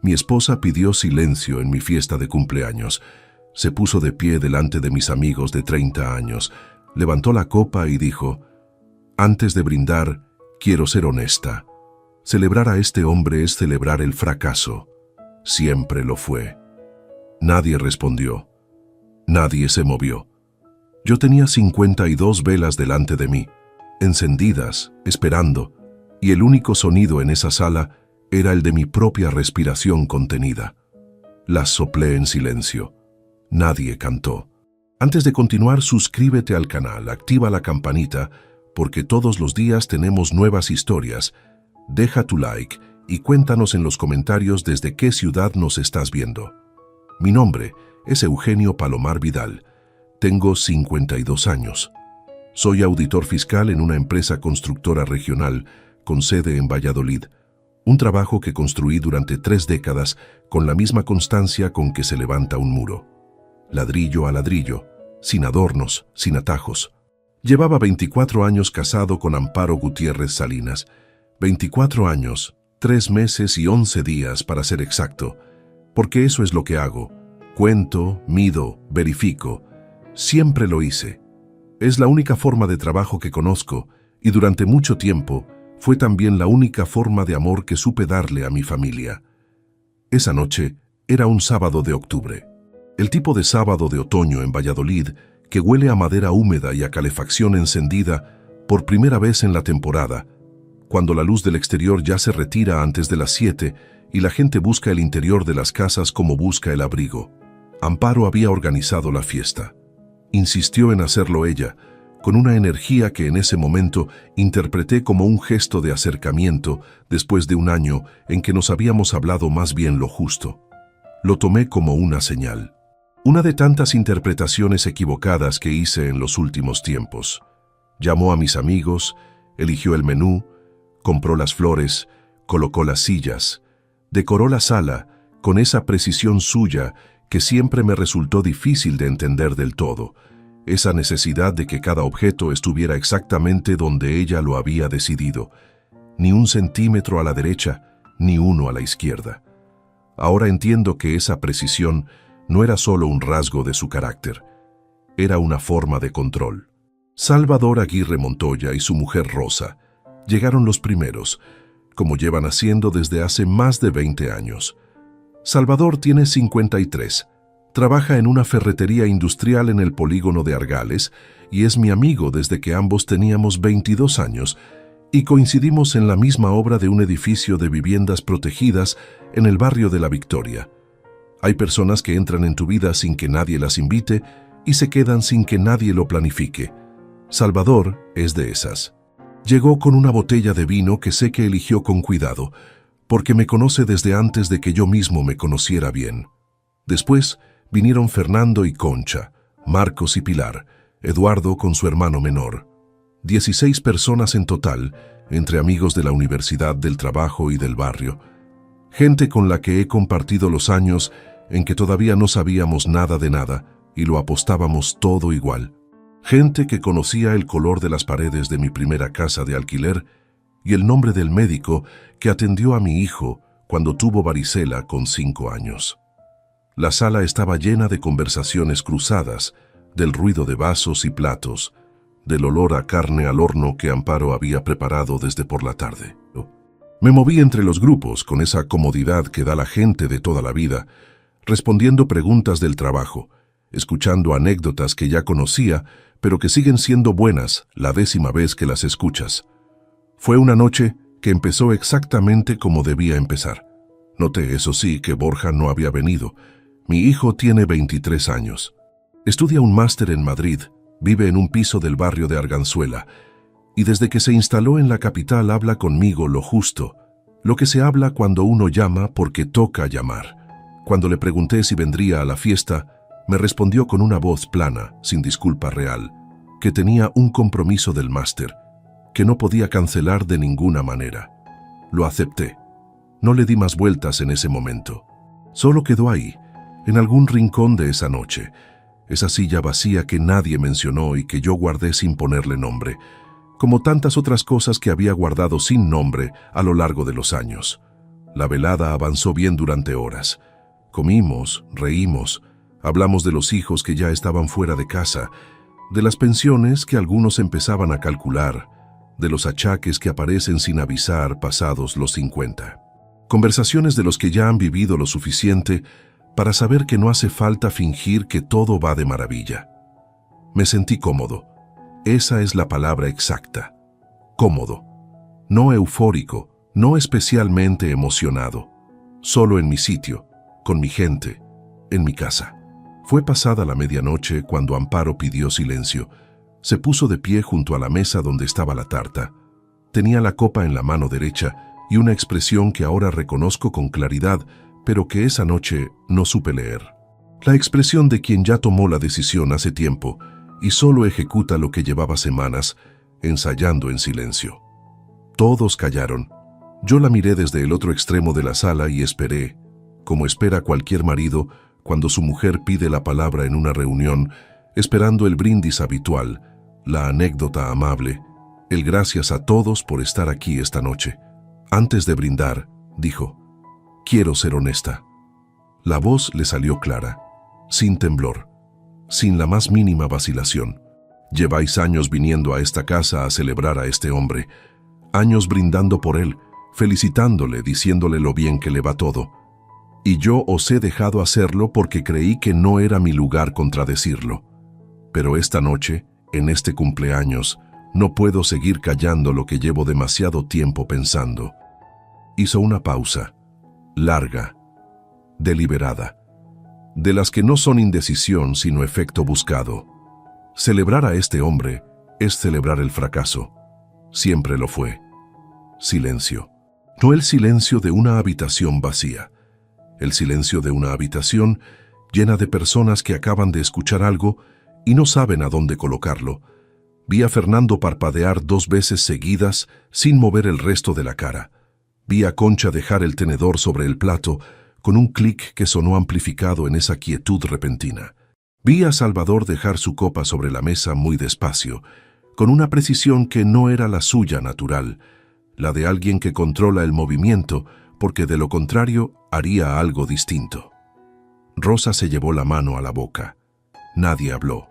Mi esposa pidió silencio en mi fiesta de cumpleaños. Se puso de pie delante de mis amigos de 30 años, levantó la copa y dijo: «Antes de brindar, quiero ser honesta. Celebrar a este hombre es celebrar el fracaso. Siempre lo fue». Nadie respondió. Nadie se movió. Yo tenía 52 velas delante de mí, encendidas, esperando, y el único sonido en esa sala era el de mi propia respiración contenida. Las soplé en silencio. Nadie cantó. Antes de continuar, suscríbete al canal, activa la campanita, porque todos los días tenemos nuevas historias. Deja tu like y cuéntanos en los comentarios desde qué ciudad nos estás viendo. Mi nombre es Eugenio Palomar Vidal. Tengo 52 años. Soy auditor fiscal en una empresa constructora regional con sede en Valladolid. Un trabajo que construí durante 3 décadas con la misma constancia con que se levanta un muro. Ladrillo a ladrillo, sin adornos, sin atajos. Llevaba 24 años casado con Amparo Gutiérrez Salinas. 24 años, 3 meses y 11 días para ser exacto, porque eso es lo que hago. Cuento, mido, verifico. Siempre lo hice. Es la única forma de trabajo que conozco y durante mucho tiempo fue también la única forma de amor que supe darle a mi familia. Esa noche era un sábado de octubre. El tipo de sábado de otoño en Valladolid que huele a madera húmeda y a calefacción encendida por primera vez en la temporada, cuando la luz del exterior ya se retira antes de las 7 y la gente busca el interior de las casas como busca el abrigo. Amparo había organizado la fiesta. Insistió en hacerlo ella, con una energía que en ese momento interpreté como un gesto de acercamiento después de un año en que nos habíamos hablado más bien lo justo. Lo tomé como una señal. Una de tantas interpretaciones equivocadas que hice en los últimos tiempos. Llamó a mis amigos, eligió el menú, compró las flores, colocó las sillas, decoró la sala con esa precisión suya que siempre me resultó difícil de entender del todo, esa necesidad de que cada objeto estuviera exactamente donde ella lo había decidido, ni un centímetro a la derecha, ni uno a la izquierda. Ahora entiendo que esa precisión no era solo un rasgo de su carácter, era una forma de control. Salvador Aguirre Montoya y su mujer Rosa llegaron los primeros, como llevan haciendo desde hace más de 20 años. Salvador tiene 53, trabaja en una ferretería industrial en el polígono de Argales y es mi amigo desde que ambos teníamos 22 años y coincidimos en la misma obra de un edificio de viviendas protegidas en el barrio de La Victoria. Hay personas que entran en tu vida sin que nadie las invite y se quedan sin que nadie lo planifique. Salvador es de esas. Llegó con una botella de vino que sé que eligió con cuidado, porque me conoce desde antes de que yo mismo me conociera bien. Después vinieron Fernando y Concha, Marcos y Pilar, Eduardo con su hermano menor. 16 personas en total, entre amigos de la universidad, del trabajo y del barrio. Gente con la que he compartido los años en que todavía no sabíamos nada de nada y lo apostábamos todo igual. Gente que conocía el color de las paredes de mi primera casa de alquiler y el nombre del médico que atendió a mi hijo cuando tuvo varicela con 5 años. La sala estaba llena de conversaciones cruzadas, del ruido de vasos y platos, del olor a carne al horno que Amparo había preparado desde por la tarde. Me moví entre los grupos con esa comodidad que da la gente de toda la vida, respondiendo preguntas del trabajo, escuchando anécdotas que ya conocía, pero que siguen siendo buenas la 10ª vez que las escuchas. Fue una noche que empezó exactamente como debía empezar. Noté, eso sí, que Borja no había venido. Mi hijo tiene 23 años. Estudia un máster en Madrid, vive en un piso del barrio de Arganzuela, y desde que se instaló en la capital habla conmigo lo justo, lo que se habla cuando uno llama porque toca llamar. Cuando le pregunté si vendría a la fiesta, me respondió con una voz plana, sin disculpa real, que tenía un compromiso del máster, que no podía cancelar de ninguna manera. Lo acepté. No le di más vueltas en ese momento. Solo quedó ahí, en algún rincón de esa noche, esa silla vacía que nadie mencionó y que yo guardé sin ponerle nombre, como tantas otras cosas que había guardado sin nombre a lo largo de los años. La velada avanzó bien durante horas. Comimos, reímos, hablamos de los hijos que ya estaban fuera de casa, de las pensiones que algunos empezaban a calcular, de los achaques que aparecen sin avisar pasados los 50. Conversaciones de los que ya han vivido lo suficiente para saber que no hace falta fingir que todo va de maravilla. Me sentí cómodo. Esa es la palabra exacta. Cómodo. No eufórico, no especialmente emocionado. Solo en mi sitio, con mi gente, en mi casa. Fue pasada la medianoche cuando Amparo pidió silencio. Se puso de pie junto a la mesa donde estaba la tarta. Tenía la copa en la mano derecha y una expresión que ahora reconozco con claridad, pero que esa noche no supe leer. La expresión de quien ya tomó la decisión hace tiempo y solo ejecuta lo que llevaba semanas ensayando en silencio. Todos callaron. Yo la miré desde el otro extremo de la sala y esperé, como espera cualquier marido cuando su mujer pide la palabra en una reunión, esperando el brindis habitual, la anécdota amable, el gracias a todos por estar aquí esta noche. Antes de brindar, dijo, «Quiero ser honesta». La voz le salió clara, sin temblor, sin la más mínima vacilación. Lleváis años viniendo a esta casa a celebrar a este hombre, años brindando por él, felicitándole, diciéndole lo bien que le va todo. Y yo os he dejado hacerlo porque creí que no era mi lugar contradecirlo. Pero esta noche, en este cumpleaños, no puedo seguir callando lo que llevo demasiado tiempo pensando. Hizo una pausa, larga, deliberada, de las que no son indecisión sino efecto buscado. Celebrar a este hombre es celebrar el fracaso. Siempre lo fue. Silencio. No el silencio de una habitación vacía. El silencio de una habitación llena de personas que acaban de escuchar algo y no saben a dónde colocarlo. Vi a Fernando parpadear 2 veces seguidas sin mover el resto de la cara. Vi a Concha dejar el tenedor sobre el plato con un clic que sonó amplificado en esa quietud repentina. Vi a Salvador dejar su copa sobre la mesa muy despacio, con una precisión que no era la suya natural, la de alguien que controla el movimiento, porque de lo contrario haría algo distinto. Rosa se llevó la mano a la boca. Nadie habló.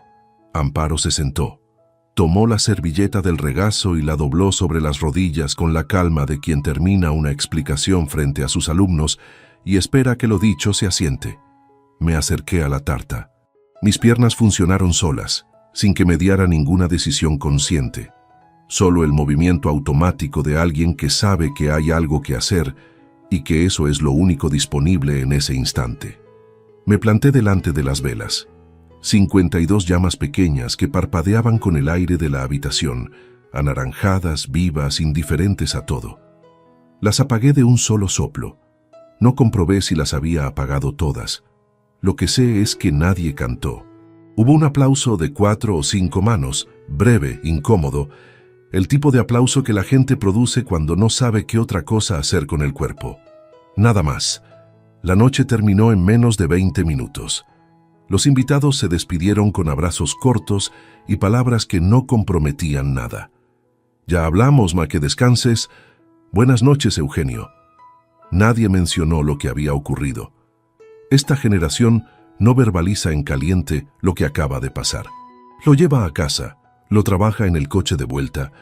Amparo se sentó. Tomó la servilleta del regazo y la dobló sobre las rodillas con la calma de quien termina una explicación frente a sus alumnos y espera que lo dicho se asiente. Me acerqué a la tarta. Mis piernas funcionaron solas, sin que mediara ninguna decisión consciente. Solo el movimiento automático de alguien que sabe que hay algo que hacer y que eso es lo único disponible en ese instante. Me planté delante de las velas. 52 llamas pequeñas que parpadeaban con el aire de la habitación, anaranjadas, vivas, indiferentes a todo. Las apagué de un solo soplo. No comprobé si las había apagado todas. Lo que sé es que nadie cantó. Hubo un aplauso de 4 o 5 manos, breve, incómodo, el tipo de aplauso que la gente produce cuando no sabe qué otra cosa hacer con el cuerpo. Nada más. La noche terminó en menos de 20 minutos. Los invitados se despidieron con abrazos cortos y palabras que no comprometían nada. «Ya hablamos, ma, que descanses. Buenas noches, Eugenio». Nadie mencionó lo que había ocurrido. Esta generación no verbaliza en caliente lo que acaba de pasar. Lo lleva a casa, lo trabaja en el coche de vuelta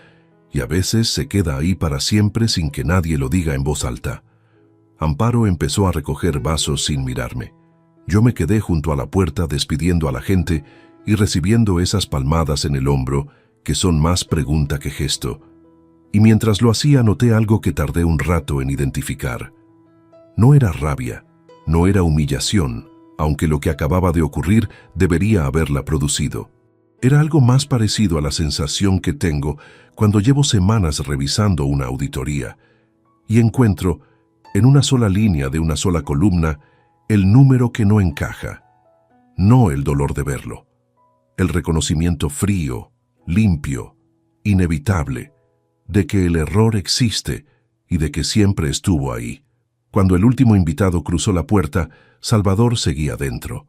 y a veces se queda ahí para siempre sin que nadie lo diga en voz alta. Amparo empezó a recoger vasos sin mirarme. Yo me quedé junto a la puerta despidiendo a la gente y recibiendo esas palmadas en el hombro que son más pregunta que gesto. Y mientras lo hacía noté algo que tardé un rato en identificar. No era rabia, no era humillación, aunque lo que acababa de ocurrir debería haberla producido. Era algo más parecido a la sensación que tengo cuando llevo semanas revisando una auditoría y encuentro, en una sola línea de una sola columna, el número que no encaja. No el dolor de verlo. El reconocimiento frío, limpio, inevitable, de que el error existe y de que siempre estuvo ahí. Cuando el último invitado cruzó la puerta, Salvador seguía dentro.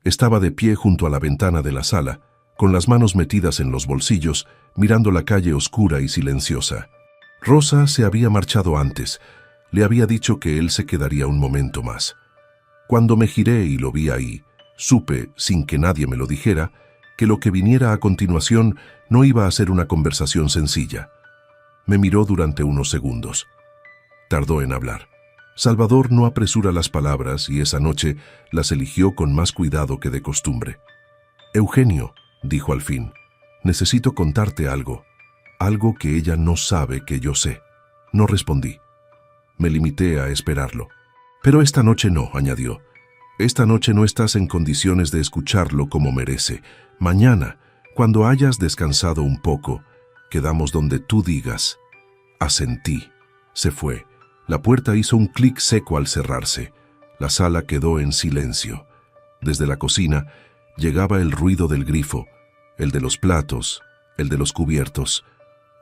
Estaba de pie junto a la ventana de la sala, con las manos metidas en los bolsillos, mirando la calle oscura y silenciosa. Rosa se había marchado antes, Le había dicho que él se quedaría un momento más. Cuando me giré y lo vi ahí, supe, sin que nadie me lo dijera, que lo que viniera a continuación no iba a ser una conversación sencilla. Me miró durante unos segundos. Tardó en hablar. Salvador no apresura las palabras y esa noche las eligió con más cuidado que de costumbre. «Eugenio», dijo al fin, «necesito contarte algo. Algo que ella no sabe que yo sé». No respondí. Me limité a esperarlo. «Pero esta noche no», añadió. «Esta noche no estás en condiciones de escucharlo como merece. Mañana, cuando hayas descansado un poco, quedamos donde tú digas». Asentí. Se fue. La puerta hizo un clic seco al cerrarse. La sala quedó en silencio. Desde la cocina llegaba el ruido del grifo, el de los platos, el de los cubiertos.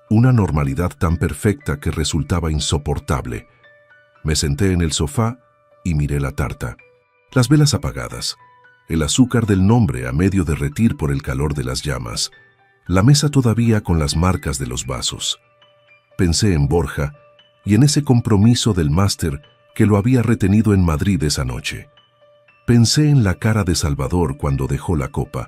Una normalidad tan perfecta que resultaba insoportable. Me senté en el sofá y miré la tarta. Las velas apagadas, el azúcar del nombre a medio derretir por el calor de las llamas, la mesa todavía con las marcas de los vasos. Pensé en Borja y en ese compromiso del máster que lo había retenido en Madrid esa noche. Pensé en la cara de Salvador cuando dejó la copa.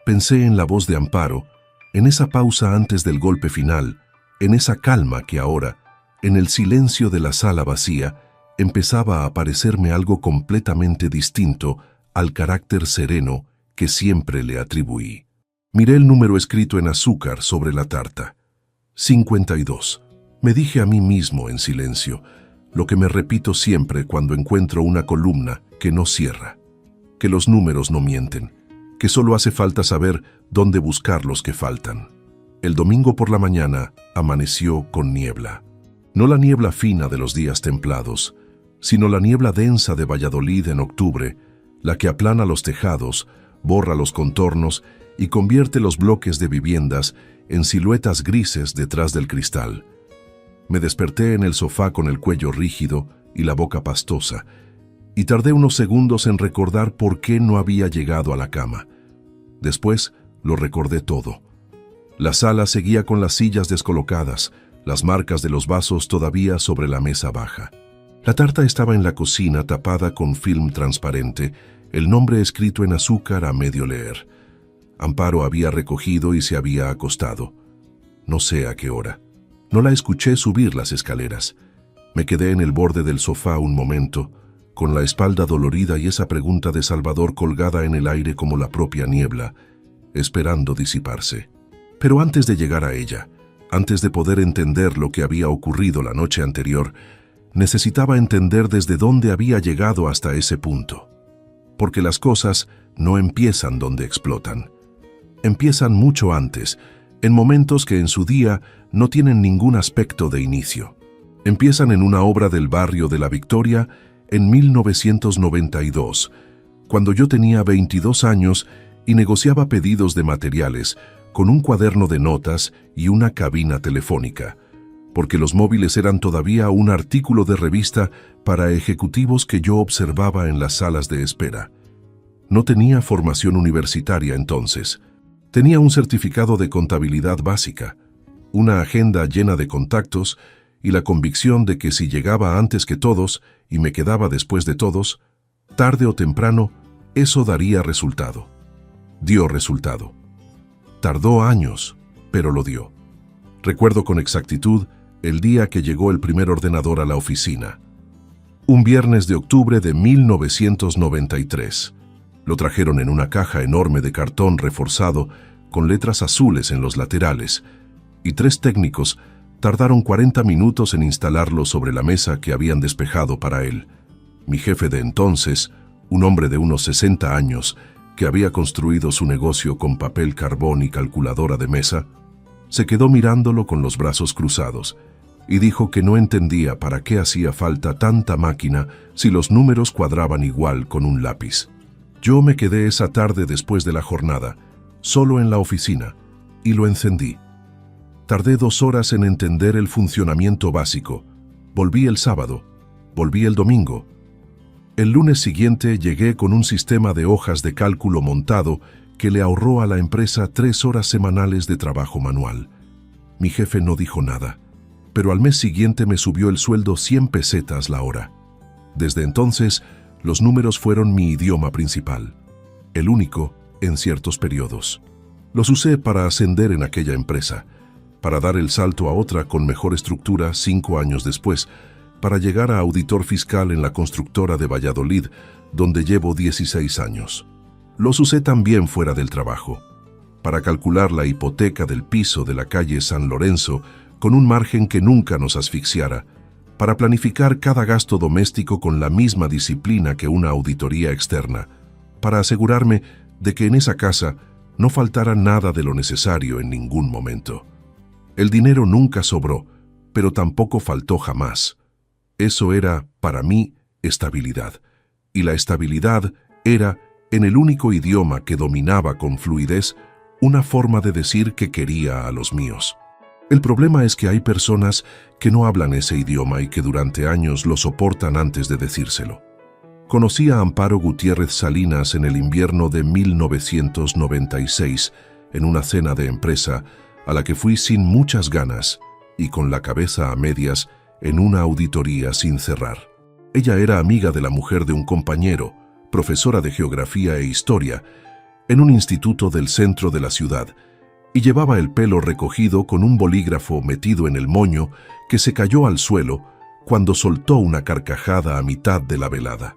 Pensé en la voz de Amparo, en esa pausa antes del golpe final, en esa calma que ahora, en el silencio de la sala vacía, empezaba a aparecerme algo completamente distinto al carácter sereno que siempre le atribuí. Miré el número escrito en azúcar sobre la tarta. 52. Me dije a mí mismo en silencio, lo que me repito siempre cuando encuentro una columna que no cierra, que los números no mienten, que solo hace falta saber dónde buscar los que faltan. El domingo por la mañana amaneció con niebla. No la niebla fina de los días templados, sino la niebla densa de Valladolid en octubre, la que aplana los tejados, borra los contornos y convierte los bloques de viviendas en siluetas grises detrás del cristal. Me desperté en el sofá con el cuello rígido y la boca pastosa, y tardé unos segundos en recordar por qué no había llegado a la cama. Después lo recordé todo. La sala seguía con las sillas descolocadas, las marcas de los vasos todavía sobre la mesa baja. La tarta estaba en la cocina tapada con film transparente, el nombre escrito en azúcar a medio leer. Amparo había recogido y se había acostado. No sé a qué hora. No la escuché subir las escaleras. Me quedé en el borde del sofá un momento, con la espalda dolorida y esa pregunta de Salvador colgada en el aire como la propia niebla, esperando disiparse. Pero antes de llegar a ella, antes de poder entender lo que había ocurrido la noche anterior, necesitaba entender desde dónde había llegado hasta ese punto. Porque las cosas no empiezan donde explotan. Empiezan mucho antes, en momentos que en su día no tienen ningún aspecto de inicio. Empiezan en una obra del barrio de La Victoria en 1992, cuando yo tenía 22 años y negociaba pedidos de materiales con un cuaderno de notas y una cabina telefónica, porque los móviles eran todavía un artículo de revista para ejecutivos que yo observaba en las salas de espera. No tenía formación universitaria entonces. Tenía un certificado de contabilidad básica, una agenda llena de contactos y la convicción de que si llegaba antes que todos y me quedaba después de todos, tarde o temprano, eso daría resultado. Dio resultado. Tardó años, pero lo dio. Recuerdo con exactitud el día que llegó el primer ordenador a la oficina. Un viernes de octubre de 1993. Lo trajeron en una caja enorme de cartón reforzado con letras azules en los laterales, y 3 técnicos tardaron 40 minutos en instalarlo sobre la mesa que habían despejado para él. Mi jefe de entonces, un hombre de unos 60 años, que había construido su negocio con papel carbón y calculadora de mesa, se quedó mirándolo con los brazos cruzados y dijo que no entendía para qué hacía falta tanta máquina si los números cuadraban igual con un lápiz. Yo me quedé esa tarde después de la jornada, solo en la oficina, y lo encendí. Tardé 2 horas en entender el funcionamiento básico. Volví el sábado, volví el domingo. El lunes siguiente llegué con un sistema de hojas de cálculo montado que le ahorró a la empresa 3 horas semanales de trabajo manual. Mi jefe no dijo nada, pero al mes siguiente me subió el sueldo 100 pesetas la hora. Desde entonces, los números fueron mi idioma principal, el único en ciertos periodos. Los usé para ascender en aquella empresa, para dar el salto a otra con mejor estructura 5 años después, para llegar a auditor fiscal en la constructora de Valladolid, donde llevo 16 años. Los usé también fuera del trabajo, para calcular la hipoteca del piso de la calle San Lorenzo con un margen que nunca nos asfixiara, para planificar cada gasto doméstico con la misma disciplina que una auditoría externa, para asegurarme de que en esa casa no faltara nada de lo necesario en ningún momento. El dinero nunca sobró, pero tampoco faltó jamás. Eso era, para mí, estabilidad. Y la estabilidad era, en el único idioma que dominaba con fluidez, una forma de decir que quería a los míos. El problema es que hay personas que no hablan ese idioma y que durante años lo soportan antes de decírselo. Conocí a Amparo Gutiérrez Salinas en el invierno de 1996, en una cena de empresa a la que fui sin muchas ganas y con la cabeza a medias en una auditoría sin cerrar. Ella era amiga de la mujer de un compañero, profesora de geografía e historia, en un instituto del centro de la ciudad, y llevaba el pelo recogido con un bolígrafo metido en el moño que se cayó al suelo cuando soltó una carcajada a mitad de la velada.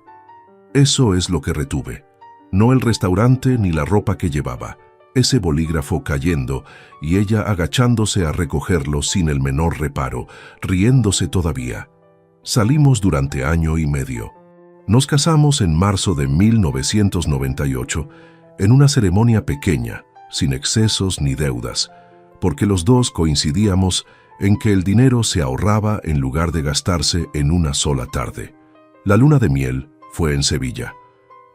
Eso es lo que retuve, no el restaurante ni la ropa que llevaba, ese bolígrafo cayendo y ella agachándose a recogerlo sin el menor reparo, riéndose todavía. Salimos durante año y medio. Nos casamos en marzo de 1998 en una ceremonia pequeña, sin excesos ni deudas, porque los dos coincidíamos en que el dinero se ahorraba en lugar de gastarse en una sola tarde. La luna de miel fue en Sevilla.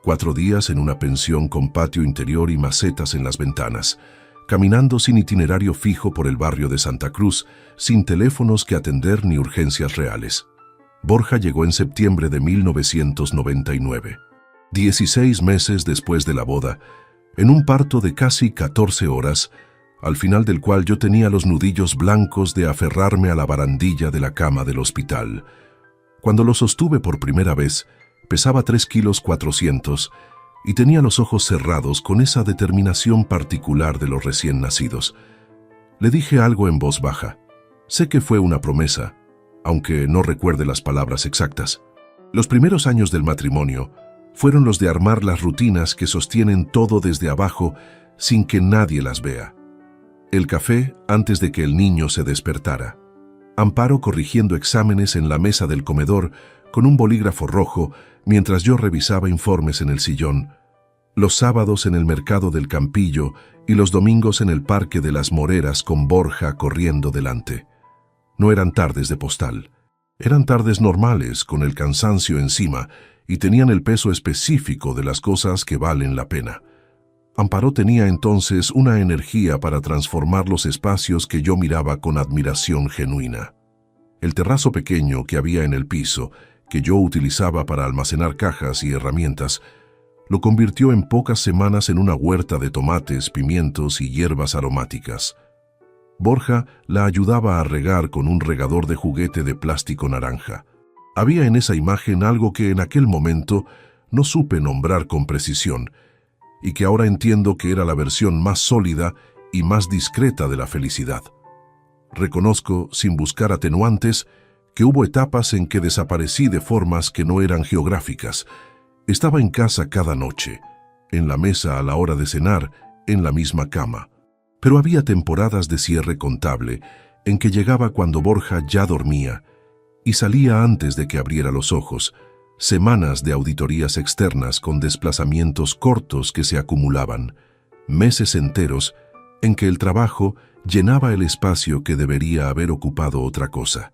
4 días en una pensión con patio interior y macetas en las ventanas, caminando sin itinerario fijo por el barrio de Santa Cruz, sin teléfonos que atender ni urgencias reales. Borja llegó en septiembre de 1999. 16 meses después de la boda, en un parto de casi 14 horas, al final del cual yo tenía los nudillos blancos de aferrarme a la barandilla de la cama del hospital. Cuando lo sostuve por primera vez, pesaba 3,4 kilos y tenía los ojos cerrados con esa determinación particular de los recién nacidos. Le dije algo en voz baja. Sé que fue una promesa, aunque no recuerde las palabras exactas. Los primeros años del matrimonio fueron los de armar las rutinas que sostienen todo desde abajo sin que nadie las vea. El café antes de que el niño se despertara. Amparo corrigiendo exámenes en la mesa del comedor con un bolígrafo rojo mientras yo revisaba informes en el sillón. Los sábados en el mercado del Campillo y los domingos en el Parque de las Moreras con Borja corriendo delante. No eran tardes de postal. Eran tardes normales con el cansancio encima y tenían el peso específico de las cosas que valen la pena. Amparo tenía entonces una energía para transformar los espacios que yo miraba con admiración genuina. El terrazo pequeño que había en el piso, que yo utilizaba para almacenar cajas y herramientas, lo convirtió en pocas semanas en una huerta de tomates, pimientos y hierbas aromáticas. Borja la ayudaba a regar con un regador de juguete de plástico naranja. Había en esa imagen algo que en aquel momento no supe nombrar con precisión y que ahora entiendo que era la versión más sólida y más discreta de la felicidad. Reconozco, sin buscar atenuantes, que hubo etapas en que desaparecí de formas que no eran geográficas. Estaba en casa cada noche, en la mesa a la hora de cenar, en la misma cama. Pero había temporadas de cierre contable en que llegaba cuando Borja ya dormía y salía antes de que abriera los ojos, semanas de auditorías externas con desplazamientos cortos que se acumulaban, meses enteros en que el trabajo llenaba el espacio que debería haber ocupado otra cosa.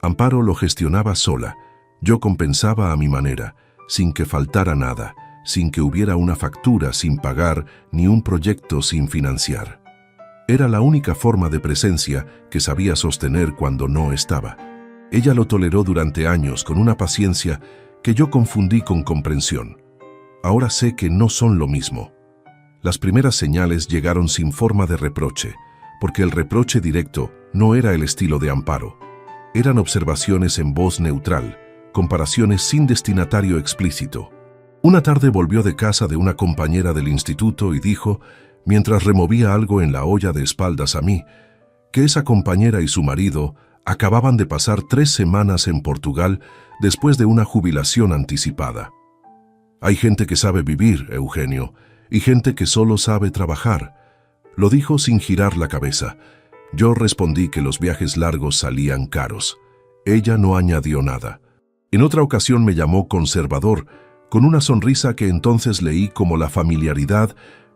Amparo lo gestionaba sola, yo compensaba a mi manera, sin que faltara nada, sin que hubiera una factura sin pagar ni un proyecto sin financiar. Era la única forma de presencia que sabía sostener cuando no estaba. Ella lo toleró durante años con una paciencia que yo confundí con comprensión. Ahora sé que no son lo mismo. Las primeras señales llegaron sin forma de reproche, porque el reproche directo no era el estilo de Amparo. Eran observaciones en voz neutral, comparaciones sin destinatario explícito. Una tarde volvió de casa de una compañera del instituto y dijo, mientras removía algo en la olla de espaldas a mí, que esa compañera y su marido acababan de pasar 3 semanas en Portugal después de una jubilación anticipada. Hay gente que sabe vivir, Eugenio, y gente que solo sabe trabajar. Lo dijo sin girar la cabeza. Yo respondí que los viajes largos salían caros. Ella no añadió nada. En otra ocasión me llamó conservador, con una sonrisa que entonces leí como la familiaridad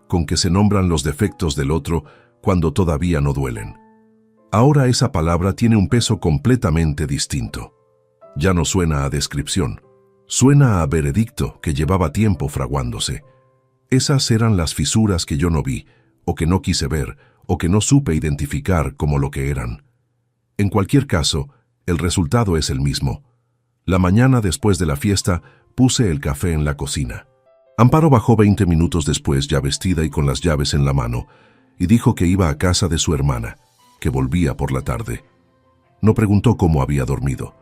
con que se nombran los defectos del otro cuando todavía no duelen. Ahora esa palabra tiene un peso completamente distinto. Ya no suena a descripción, suena a veredicto que llevaba tiempo fraguándose. Esas eran las fisuras que yo no vi, o que no quise ver, o que no supe identificar como lo que eran. En cualquier caso, el resultado es el mismo. La mañana después de la fiesta, puse el café en la cocina. Amparo bajó 20 minutos después, ya vestida y con las llaves en la mano, y dijo que iba a casa de su hermana, que volvía por la tarde. No preguntó cómo había dormido.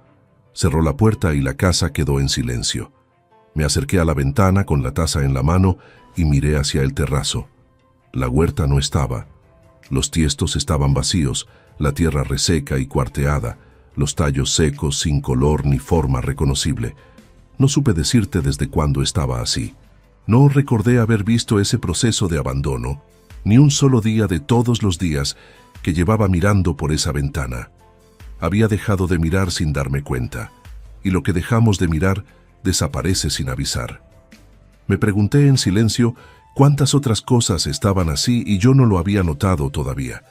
Cerró la puerta y la casa quedó en silencio. Me acerqué a la ventana con la taza en la mano y miré hacia el terrazo. La huerta no estaba. Los tiestos estaban vacíos, la tierra reseca y cuarteada, los tallos secos sin color ni forma reconocible. No supe decirte desde cuándo estaba así. No recordé haber visto ese proceso de abandono, ni un solo día de todos los días que llevaba mirando por esa ventana. Había dejado de mirar sin darme cuenta, y lo que dejamos de mirar desaparece sin avisar. Me pregunté en silencio cuántas otras cosas estaban así y yo no lo había notado todavía.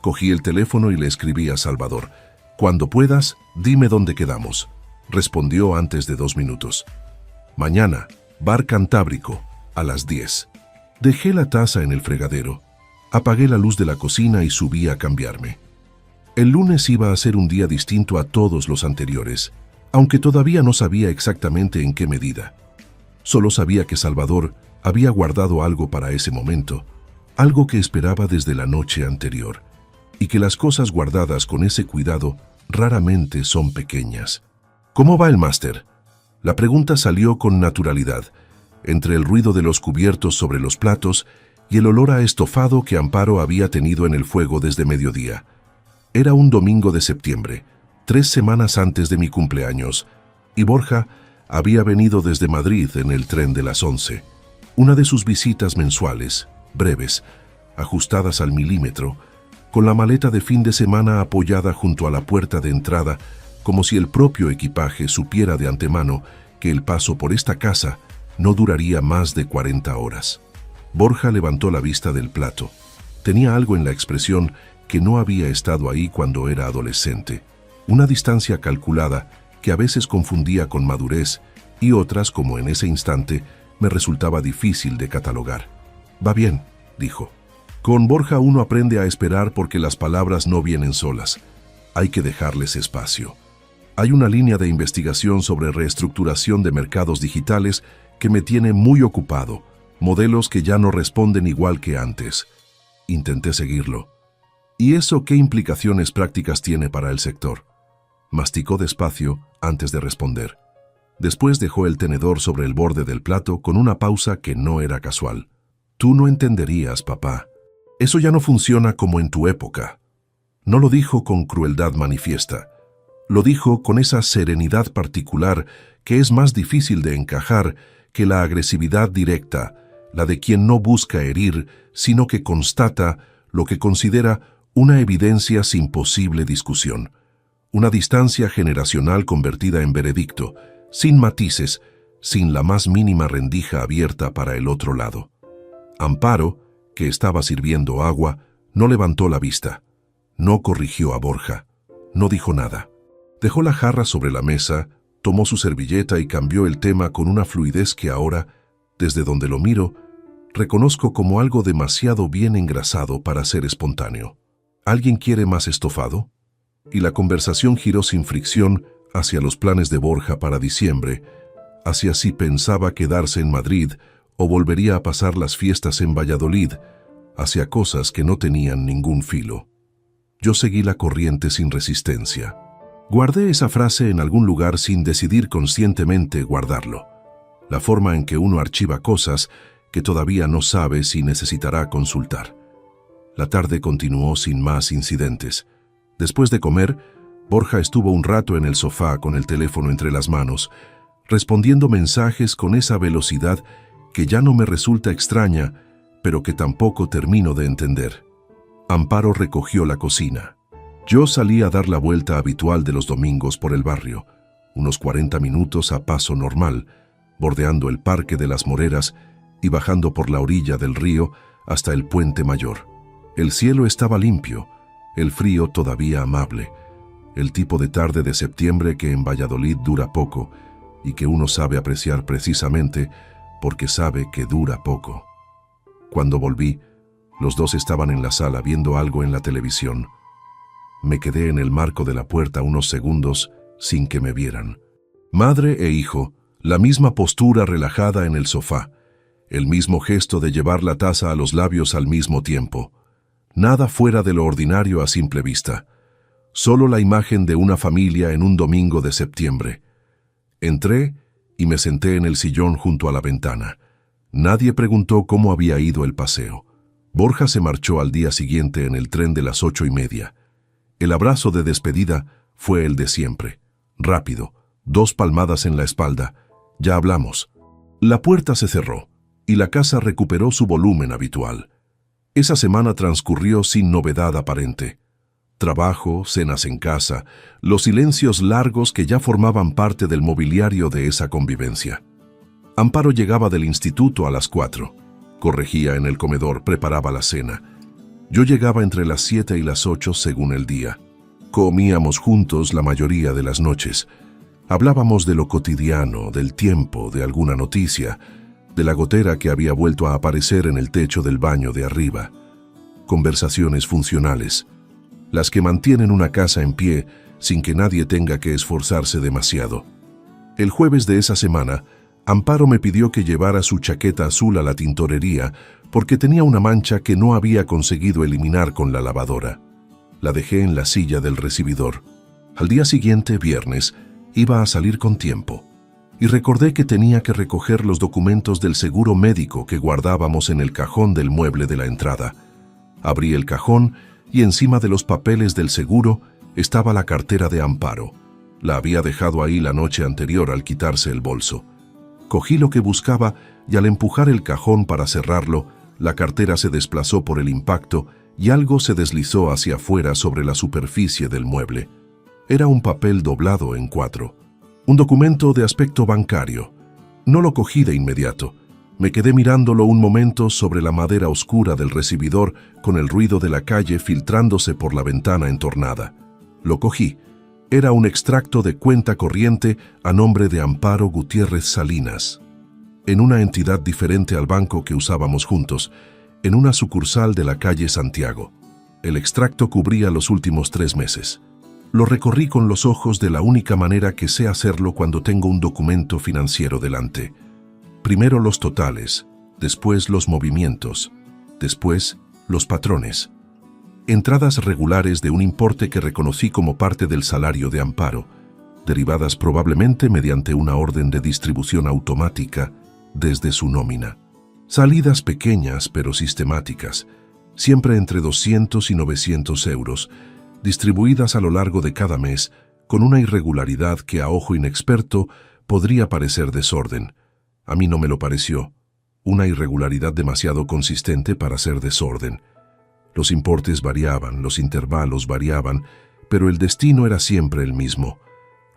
Cogí el teléfono y le escribí a Salvador. «Cuando puedas, dime dónde quedamos», respondió antes de 2 minutos. «Mañana, Bar Cantábrico, a las 10». Dejé la taza en el fregadero, apagué la luz de la cocina y subí a cambiarme. El lunes iba a ser un día distinto a todos los anteriores, aunque todavía no sabía exactamente en qué medida. Solo sabía que Salvador había guardado algo para ese momento, algo que esperaba desde la noche anterior, y que las cosas guardadas con ese cuidado raramente son pequeñas. «¿Cómo va el máster?». La pregunta salió con naturalidad, entre el ruido de los cubiertos sobre los platos y el olor a estofado que Amparo había tenido en el fuego desde mediodía. Era un domingo de septiembre, 3 semanas antes de mi cumpleaños, y Borja había venido desde Madrid en el tren de las 11. Una de sus visitas mensuales, breves, ajustadas al milímetro, con la maleta de fin de semana apoyada junto a la puerta de entrada, como si el propio equipaje supiera de antemano que el paso por esta casa no duraría más de 40 horas. Borja levantó la vista del plato. Tenía algo en la expresión que no había estado ahí cuando era adolescente. Una distancia calculada que a veces confundía con madurez y otras, como en ese instante, me resultaba difícil de catalogar. «Va bien», dijo. Con Borja uno aprende a esperar porque las palabras no vienen solas. Hay que dejarles espacio. Hay una línea de investigación sobre reestructuración de mercados digitales que me tiene muy ocupado, modelos que ya no responden igual que antes. Intenté seguirlo. ¿Y eso qué implicaciones prácticas tiene para el sector?». Masticó despacio antes de responder. Después dejó el tenedor sobre el borde del plato con una pausa que no era casual. «Tú no entenderías, papá. Eso ya no funciona como en tu época». No lo dijo con crueldad manifiesta. Lo dijo con esa serenidad particular que es más difícil de encajar que la agresividad directa, la de quien no busca herir, sino que constata lo que considera una evidencia sin posible discusión. Una distancia generacional convertida en veredicto, sin matices, sin la más mínima rendija abierta para el otro lado. Amparo, que estaba sirviendo agua, no levantó la vista. No corrigió a Borja. No dijo nada. Dejó la jarra sobre la mesa, tomó su servilleta y cambió el tema con una fluidez que ahora, desde donde lo miro, reconozco como algo demasiado bien engrasado para ser espontáneo. ¿Alguien quiere más estofado? Y la conversación giró sin fricción hacia los planes de Borja para diciembre, hacia si pensaba quedarse en Madrid o volvería a pasar las fiestas en Valladolid, hacia cosas que no tenían ningún filo. Yo seguí la corriente sin resistencia. Guardé esa frase en algún lugar sin decidir conscientemente guardarlo. La forma en que uno archiva cosas que todavía no sabe si necesitará consultar. La tarde continuó sin más incidentes. Después de comer, Borja estuvo un rato en el sofá con el teléfono entre las manos, respondiendo mensajes con esa velocidad que ya no me resulta extraña, pero que tampoco termino de entender. Amparo recogió la cocina. Yo salí a dar la vuelta habitual de los domingos por el barrio, unos 40 minutos a paso normal, bordeando el Parque de las Moreras y bajando por la orilla del río hasta el Puente Mayor. El cielo estaba limpio, el frío todavía amable, el tipo de tarde de septiembre que en Valladolid dura poco y que uno sabe apreciar precisamente porque sabe que dura poco. Cuando volví, los dos estaban en la sala viendo algo en la televisión. Me quedé en el marco de la puerta unos segundos sin que me vieran. Madre e hijo, la misma postura relajada en el sofá, el mismo gesto de llevar la taza a los labios al mismo tiempo. Nada fuera de lo ordinario a simple vista. Solo la imagen de una familia en un domingo de septiembre. Entré y me senté en el sillón junto a la ventana. Nadie preguntó cómo había ido el paseo. Borja se marchó al día siguiente en el tren de las 8:30. El abrazo de despedida fue el de siempre. Rápido, 2 palmadas en la espalda. Ya hablamos. La puerta se cerró y la casa recuperó su volumen habitual. Esa semana transcurrió sin novedad aparente. Trabajo, cenas en casa, los silencios largos que ya formaban parte del mobiliario de esa convivencia. Amparo llegaba del instituto a las 4. Corregía en el comedor, preparaba la cena. Yo llegaba entre las 7 y las 8 según el día. Comíamos juntos la mayoría de las noches. Hablábamos de lo cotidiano, del tiempo, de alguna noticia, de la gotera que había vuelto a aparecer en el techo del baño de arriba. Conversaciones funcionales, las que mantienen una casa en pie sin que nadie tenga que esforzarse demasiado. El jueves de esa semana, Amparo me pidió que llevara su chaqueta azul a la tintorería porque tenía una mancha que no había conseguido eliminar con la lavadora. La dejé en la silla del recibidor. Al día siguiente, viernes, iba a salir con tiempo y recordé que tenía que recoger los documentos del seguro médico que guardábamos en el cajón del mueble de la entrada. Abrí el cajón y encima de los papeles del seguro estaba la cartera de Amparo. La había dejado ahí la noche anterior al quitarse el bolso. Cogí lo que buscaba y al empujar el cajón para cerrarlo, la cartera se desplazó por el impacto y algo se deslizó hacia afuera sobre la superficie del mueble. Era un papel doblado en 4. Un documento de aspecto bancario. No lo cogí de inmediato. Me quedé mirándolo un momento sobre la madera oscura del recibidor con el ruido de la calle filtrándose por la ventana entornada. Lo cogí. Era un extracto de cuenta corriente a nombre de Amparo Gutiérrez Salinas, en una entidad diferente al banco que usábamos juntos, en una sucursal de la calle Santiago. El extracto cubría los últimos 3 meses. Lo recorrí con los ojos de la única manera que sé hacerlo cuando tengo un documento financiero delante. Primero los totales, después los movimientos, después los patrones. Entradas regulares de un importe que reconocí como parte del salario de Amparo, derivadas probablemente mediante una orden de distribución automática desde su nómina. Salidas pequeñas pero sistemáticas, siempre entre 200 y 900 euros, distribuidas a lo largo de cada mes con una irregularidad que a ojo inexperto podría parecer desorden. A mí no me lo pareció, una irregularidad demasiado consistente para ser desorden. Los importes variaban, los intervalos variaban, pero el destino era siempre el mismo.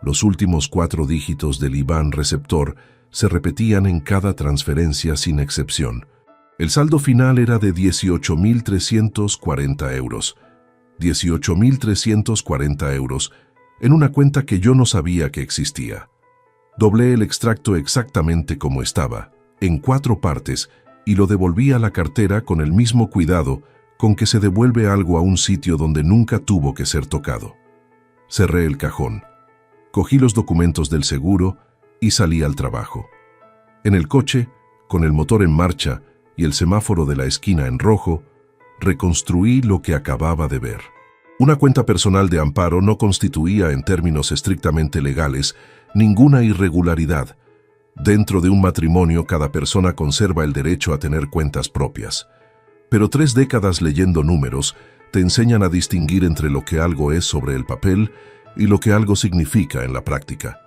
Los últimos 4 dígitos del IBAN receptor se repetían en cada transferencia sin excepción. El saldo final era de 18.340 euros. 18.340 euros en una cuenta que yo no sabía que existía. Doblé el extracto exactamente como estaba, en 4 partes, y lo devolví a la cartera con el mismo cuidado con que se devuelve algo a un sitio donde nunca tuvo que ser tocado. Cerré el cajón, cogí los documentos del seguro y salí al trabajo. En el coche, con el motor en marcha y el semáforo de la esquina en rojo, reconstruí lo que acababa de ver. Una cuenta personal de Amparo no constituía, en términos estrictamente legales, ninguna irregularidad. Dentro de un matrimonio, cada persona conserva el derecho a tener cuentas propias. Pero 3 décadas leyendo números te enseñan a distinguir entre lo que algo es sobre el papel y lo que algo significa en la práctica.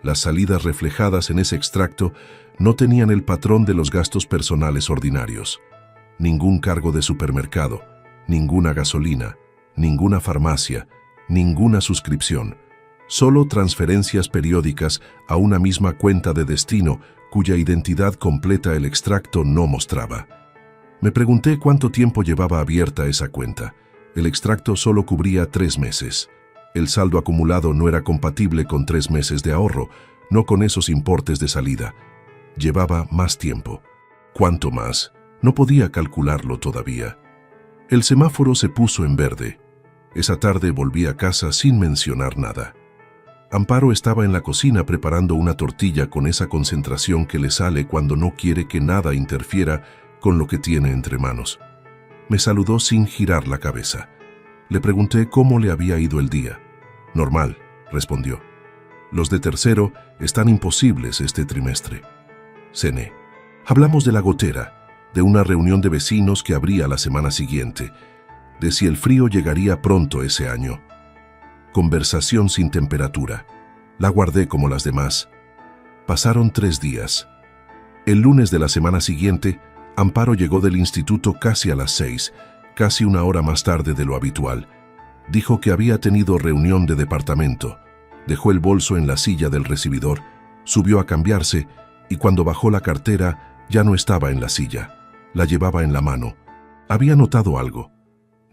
Las salidas reflejadas en ese extracto no tenían el patrón de los gastos personales ordinarios. Ningún cargo de supermercado, ninguna gasolina, ninguna farmacia, ninguna suscripción. Solo transferencias periódicas a una misma cuenta de destino cuya identidad completa el extracto no mostraba. Me pregunté cuánto tiempo llevaba abierta esa cuenta. El extracto solo cubría 3 meses. El saldo acumulado no era compatible con 3 meses de ahorro, no con esos importes de salida. Llevaba más tiempo. ¿Cuánto más? No podía calcularlo todavía. El semáforo se puso en verde. Esa tarde volví a casa sin mencionar nada. Amparo estaba en la cocina preparando una tortilla con esa concentración que le sale cuando no quiere que nada interfiera con lo que tiene entre manos. Me saludó sin girar la cabeza. Le pregunté cómo le había ido el día. Normal, respondió. Los de tercero están imposibles este trimestre. Cené. Hablamos de la gotera, de una reunión de vecinos que habría la semana siguiente, de si el frío llegaría pronto ese año. Conversación sin temperatura. La guardé como las demás. Pasaron 3 días. El lunes de la semana siguiente, Amparo llegó del instituto casi a las 6, casi 1 hora más tarde de lo habitual. Dijo que había tenido reunión de departamento. Dejó el bolso en la silla del recibidor, subió a cambiarse y cuando bajó la cartera ya no estaba en la silla. La llevaba en la mano. Había notado algo.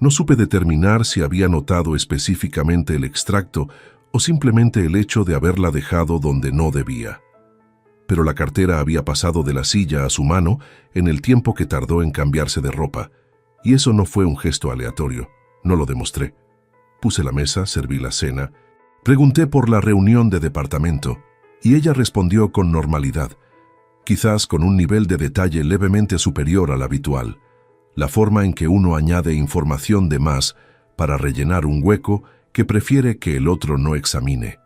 No supe determinar si había notado específicamente el extracto o simplemente el hecho de haberla dejado donde no debía. Pero la cartera había pasado de la silla a su mano en el tiempo que tardó en cambiarse de ropa, y eso no fue un gesto aleatorio, no lo demostré. Puse la mesa, serví la cena, pregunté por la reunión de departamento, y ella respondió con normalidad, quizás con un nivel de detalle levemente superior al habitual, la forma en que uno añade información de más para rellenar un hueco que prefiere que el otro no examine.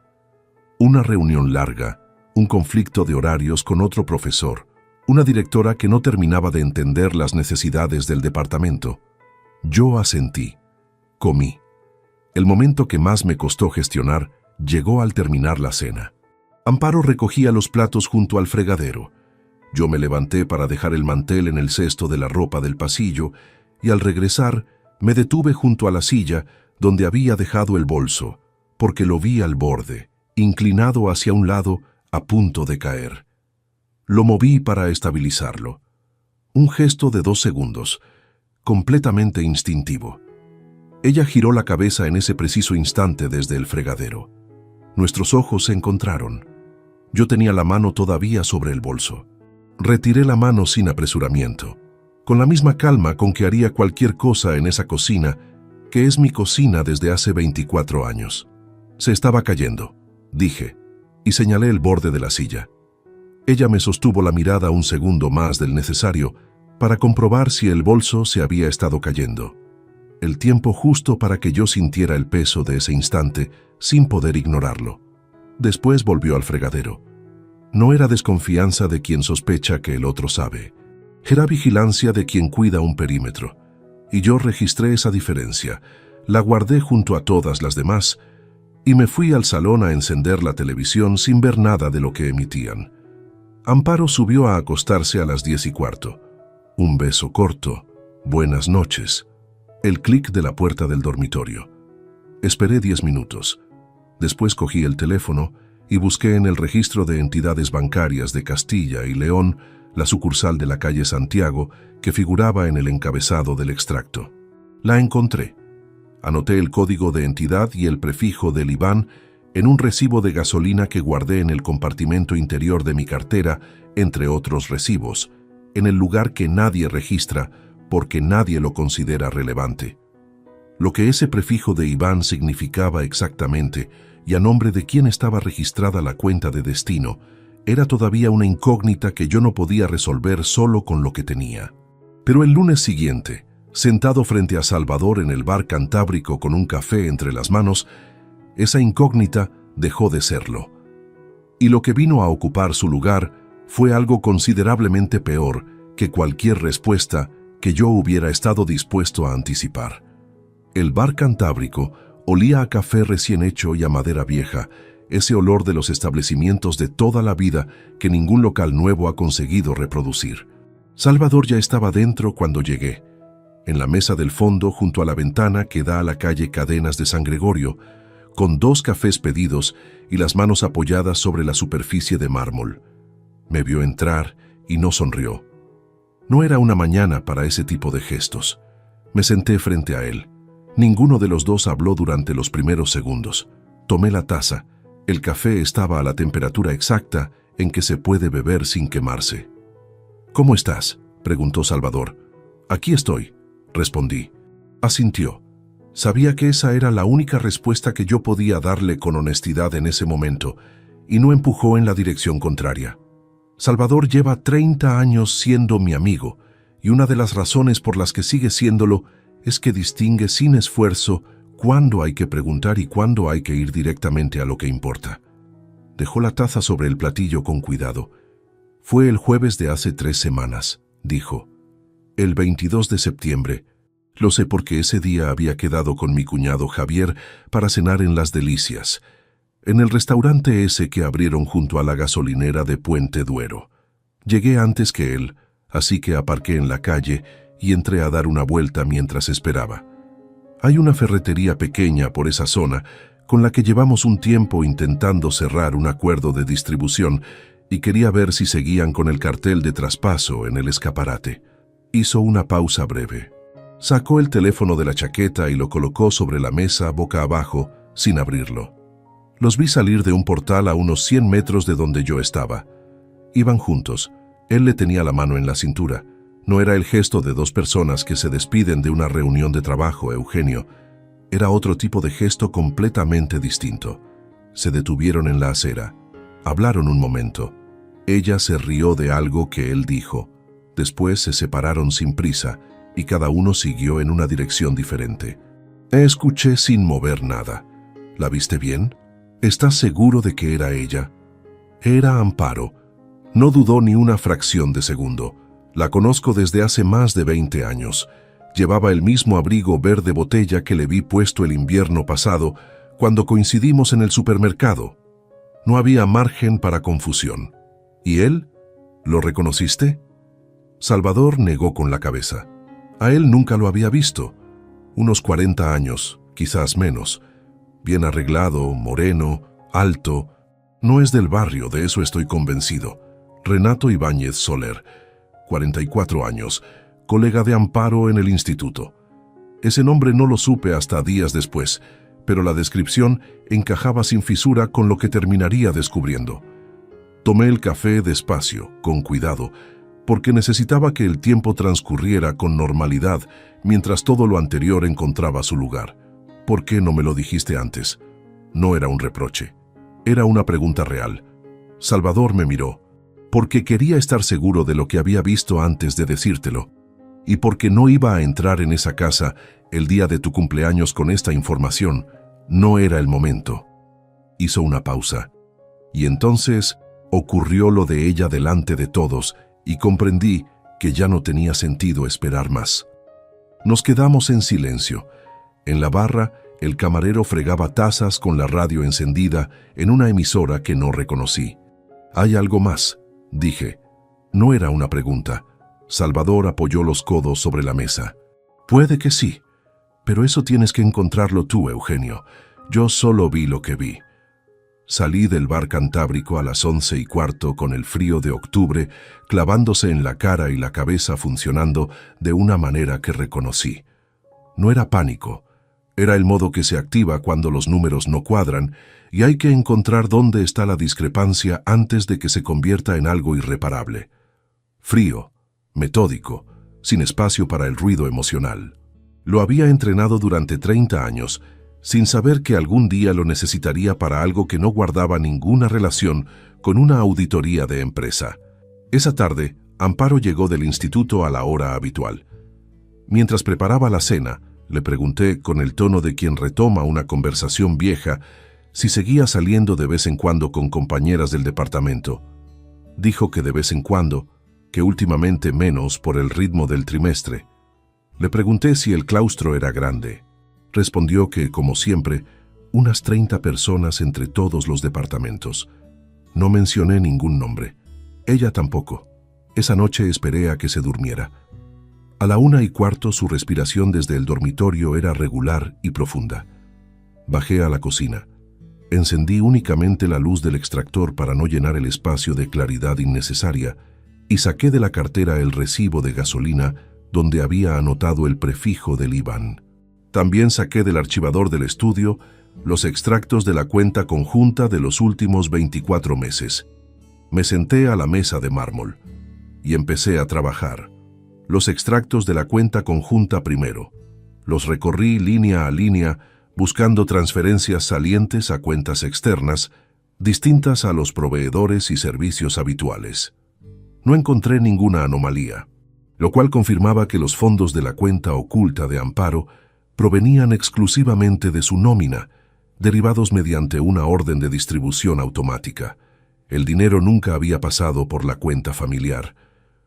Una reunión larga, un conflicto de horarios con otro profesor, una directora que no terminaba de entender las necesidades del departamento. Yo asentí. Comí. El momento que más me costó gestionar llegó al terminar la cena. Amparo recogía los platos junto al fregadero. Yo me levanté para dejar el mantel en el cesto de la ropa del pasillo y al regresar me detuve junto a la silla donde había dejado el bolso, porque lo vi al borde, inclinado hacia un lado, a punto de caer. Lo moví para estabilizarlo. Un gesto de 2 segundos, completamente instintivo. Ella giró la cabeza en ese preciso instante desde el fregadero. Nuestros ojos se encontraron. Yo tenía la mano todavía sobre el bolso. Retiré la mano sin apresuramiento, con la misma calma con que haría cualquier cosa en esa cocina, que es mi cocina desde hace 24 años. Se estaba cayendo, dije, y señalé el borde de la silla. Ella me sostuvo la mirada un segundo más del necesario para comprobar si el bolso se había estado cayendo. El tiempo justo para que yo sintiera el peso de ese instante sin poder ignorarlo. Después volvió al fregadero. No era desconfianza de quien sospecha que el otro sabe. Era vigilancia de quien cuida un perímetro. Y yo registré esa diferencia, la guardé junto a todas las demás y me fui al salón a encender la televisión sin ver nada de lo que emitían. Amparo subió a acostarse a las 10:15. Un beso corto, buenas noches, el clic de la puerta del dormitorio. Esperé 10 minutos. Después cogí el teléfono y busqué en el registro de entidades bancarias de Castilla y León la sucursal de la calle Santiago que figuraba en el encabezado del extracto. La encontré. Anoté el código de entidad y el prefijo del IBAN en un recibo de gasolina que guardé en el compartimento interior de mi cartera, entre otros recibos, en el lugar que nadie registra porque nadie lo considera relevante. Lo que ese prefijo de IBAN significaba exactamente y a nombre de quién estaba registrada la cuenta de destino, era todavía una incógnita que yo no podía resolver solo con lo que tenía. Pero el lunes siguiente, Sentado frente a Salvador en el bar Cantábrico con un café entre las manos, esa incógnita dejó de serlo. Y lo que vino a ocupar su lugar fue algo considerablemente peor que cualquier respuesta que yo hubiera estado dispuesto a anticipar. El bar Cantábrico olía a café recién hecho y a madera vieja, ese olor de los establecimientos de toda la vida que ningún local nuevo ha conseguido reproducir. Salvador ya estaba dentro cuando llegué. En la mesa del fondo, junto a la ventana que da a la calle Cadenas de San Gregorio, con 2 cafés pedidos y las manos apoyadas sobre la superficie de mármol. Me vio entrar y no sonrió. No era una mañana para ese tipo de gestos. Me senté frente a él. Ninguno de los dos habló durante los primeros segundos. Tomé la taza. El café estaba a la temperatura exacta en que se puede beber sin quemarse. «¿Cómo estás?», preguntó Salvador. «Aquí estoy», respondí. Asintió. Sabía que esa era la única respuesta que yo podía darle con honestidad en ese momento, y no empujó en la dirección contraria. Salvador lleva 30 años siendo mi amigo, y una de las razones por las que sigue siéndolo es que distingue sin esfuerzo cuándo hay que preguntar y cuándo hay que ir directamente a lo que importa. Dejó la taza sobre el platillo con cuidado. «Fue el jueves de hace 3 semanas», dijo. «El 22 de septiembre. Lo sé porque ese día había quedado con mi cuñado Javier para cenar en Las Delicias, en el restaurante ese que abrieron junto a la gasolinera de Puente Duero. Llegué antes que él, así que aparqué en la calle y entré a dar una vuelta mientras esperaba. Hay una ferretería pequeña por esa zona con la que llevamos un tiempo intentando cerrar un acuerdo de distribución y quería ver si seguían con el cartel de traspaso en el escaparate». Hizo una pausa breve. Sacó el teléfono de la chaqueta y lo colocó sobre la mesa boca abajo, sin abrirlo. Los vi salir de un portal a unos 100 metros de donde yo estaba. Iban juntos. Él le tenía la mano en la cintura. No era el gesto de 2 personas que se despiden de una reunión de trabajo, Eugenio. Era otro tipo de gesto completamente distinto. Se detuvieron en la acera. Hablaron un momento. Ella se rió de algo que él dijo. Después se separaron sin prisa y cada uno siguió en una dirección diferente. Escuché sin mover nada. «¿La viste bien? ¿Estás seguro de que era ella?» Era Amparo. No dudó ni una fracción de segundo. La conozco desde hace más de 20 años. Llevaba el mismo abrigo verde botella que le vi puesto el invierno pasado cuando coincidimos en el supermercado. No había margen para confusión. ¿Y él? ¿Lo reconociste?» Salvador negó con la cabeza. A él nunca lo había visto. Unos 40 años, quizás menos. Bien arreglado, moreno, alto. No es del barrio, de eso estoy convencido. Renato Ibáñez Soler, 44 años, colega de Amparo en el instituto. Ese nombre no lo supe hasta días después, pero la descripción encajaba sin fisura con lo que terminaría descubriendo. Tomé el café despacio, con cuidado, porque necesitaba que el tiempo transcurriera con normalidad mientras todo lo anterior encontraba su lugar. «¿Por qué no me lo dijiste antes?». No era un reproche. Era una pregunta real. Salvador me miró, porque quería estar seguro de lo que había visto antes de decírtelo, y porque no iba a entrar en esa casa el día de tu cumpleaños con esta información. No era el momento. Hizo una pausa, y entonces ocurrió lo de ella delante de todos, y comprendí que ya no tenía sentido esperar más. Nos quedamos en silencio. En la barra, el camarero fregaba tazas con la radio encendida en una emisora que no reconocí. «¿Hay algo más?», dije. No era una pregunta. Salvador apoyó los codos sobre la mesa. «Puede que sí, pero eso tienes que encontrarlo tú, Eugenio. Yo solo vi lo que vi». Salí del bar Cantábrico a las 11:15 con el frío de octubre clavándose en la cara y la cabeza funcionando de una manera que reconocí. No era pánico. Era el modo que se activa cuando los números no cuadran y hay que encontrar dónde está la discrepancia antes de que se convierta en algo irreparable. Frío, metódico, sin espacio para el ruido emocional. Lo había entrenado durante 30 años, sin saber que algún día lo necesitaría para algo que no guardaba ninguna relación con una auditoría de empresa. Esa tarde, Amparo llegó del instituto a la hora habitual. Mientras preparaba la cena, le pregunté con el tono de quien retoma una conversación vieja si seguía saliendo de vez en cuando con compañeras del departamento. Dijo que de vez en cuando, que últimamente menos por el ritmo del trimestre. Le pregunté si el claustro era grande. Respondió que, como siempre, unas 30 personas entre todos los departamentos. No mencioné ningún nombre. Ella tampoco. Esa noche esperé a que se durmiera. A la 1:15 su respiración desde el dormitorio era regular y profunda. Bajé a la cocina. Encendí únicamente la luz del extractor para no llenar el espacio de claridad innecesaria y saqué de la cartera el recibo de gasolina donde había anotado el prefijo del IBAN. También saqué del archivador del estudio los extractos de la cuenta conjunta de los últimos 24 meses. Me senté a la mesa de mármol y empecé a trabajar. Los extractos de la cuenta conjunta primero. Los recorrí línea a línea, buscando transferencias salientes a cuentas externas, distintas a los proveedores y servicios habituales. No encontré ninguna anomalía, lo cual confirmaba que los fondos de la cuenta oculta de Amparo provenían exclusivamente de su nómina, derivados mediante una orden de distribución automática. El dinero nunca había pasado por la cuenta familiar.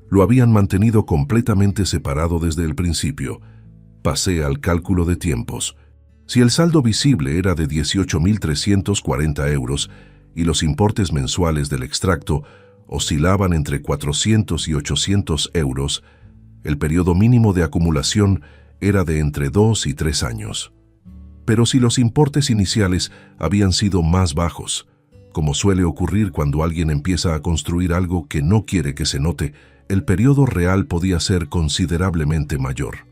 Lo habían mantenido completamente separado desde el principio. Pasé al cálculo de tiempos. Si el saldo visible era de 18.340 euros y los importes mensuales del extracto oscilaban entre 400 y 800 euros, el periodo mínimo de acumulación era de entre 2 y 3 años. Pero si los importes iniciales habían sido más bajos, como suele ocurrir cuando alguien empieza a construir algo que no quiere que se note, el periodo real podía ser considerablemente mayor.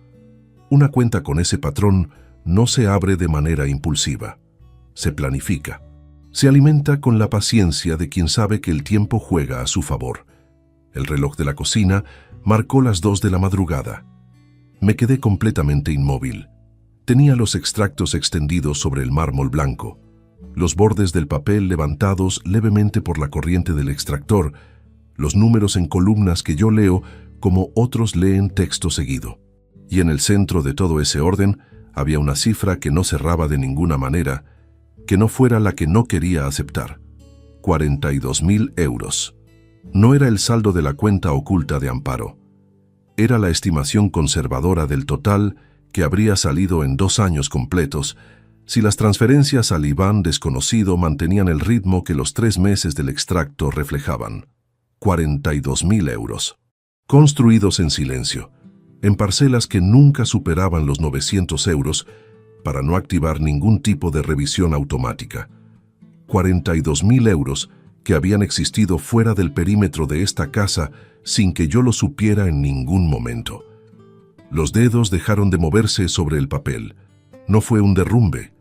Una cuenta con ese patrón no se abre de manera impulsiva. Se planifica. Se alimenta con la paciencia de quien sabe que el tiempo juega a su favor. El reloj de la cocina marcó las 2 de la madrugada. Me quedé completamente inmóvil. Tenía los extractos extendidos sobre el mármol blanco, los bordes del papel levantados levemente por la corriente del extractor, los números en columnas que yo leo como otros leen texto seguido. Y en el centro de todo ese orden había una cifra que no cerraba de ninguna manera, que no fuera la que no quería aceptar. 42.000 euros. No era el saldo de la cuenta oculta de Amparo. Era la estimación conservadora del total que habría salido en 2 años completos si las transferencias al IBAN desconocido mantenían el ritmo que los 3 meses del extracto reflejaban. 42.000 euros. Construidos en silencio, en parcelas que nunca superaban los 900 euros para no activar ningún tipo de revisión automática. 42.000 euros que habían existido fuera del perímetro de esta casa sin que yo lo supiera en ningún momento. Los dedos dejaron de moverse sobre el papel. No fue un derrumbe,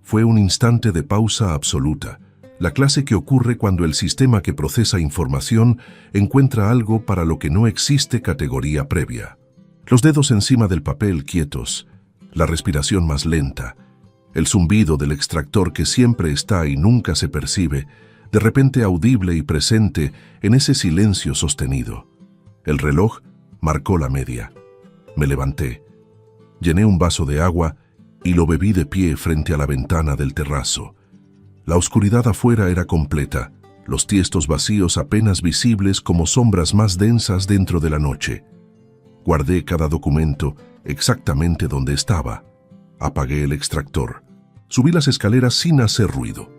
fue un instante de pausa absoluta, la clase que ocurre cuando el sistema que procesa información encuentra algo para lo que no existe categoría previa. Los dedos encima del papel quietos, la respiración más lenta, el zumbido del extractor que siempre está y nunca se percibe, de repente audible y presente en ese silencio sostenido. El reloj marcó la media. Me levanté, llené un vaso de agua y lo bebí de pie frente a la ventana del terrazo. La oscuridad afuera era completa, los tiestos vacíos apenas visibles como sombras más densas dentro de la noche. Guardé cada documento exactamente donde estaba. Apagué el extractor. Subí las escaleras sin hacer ruido.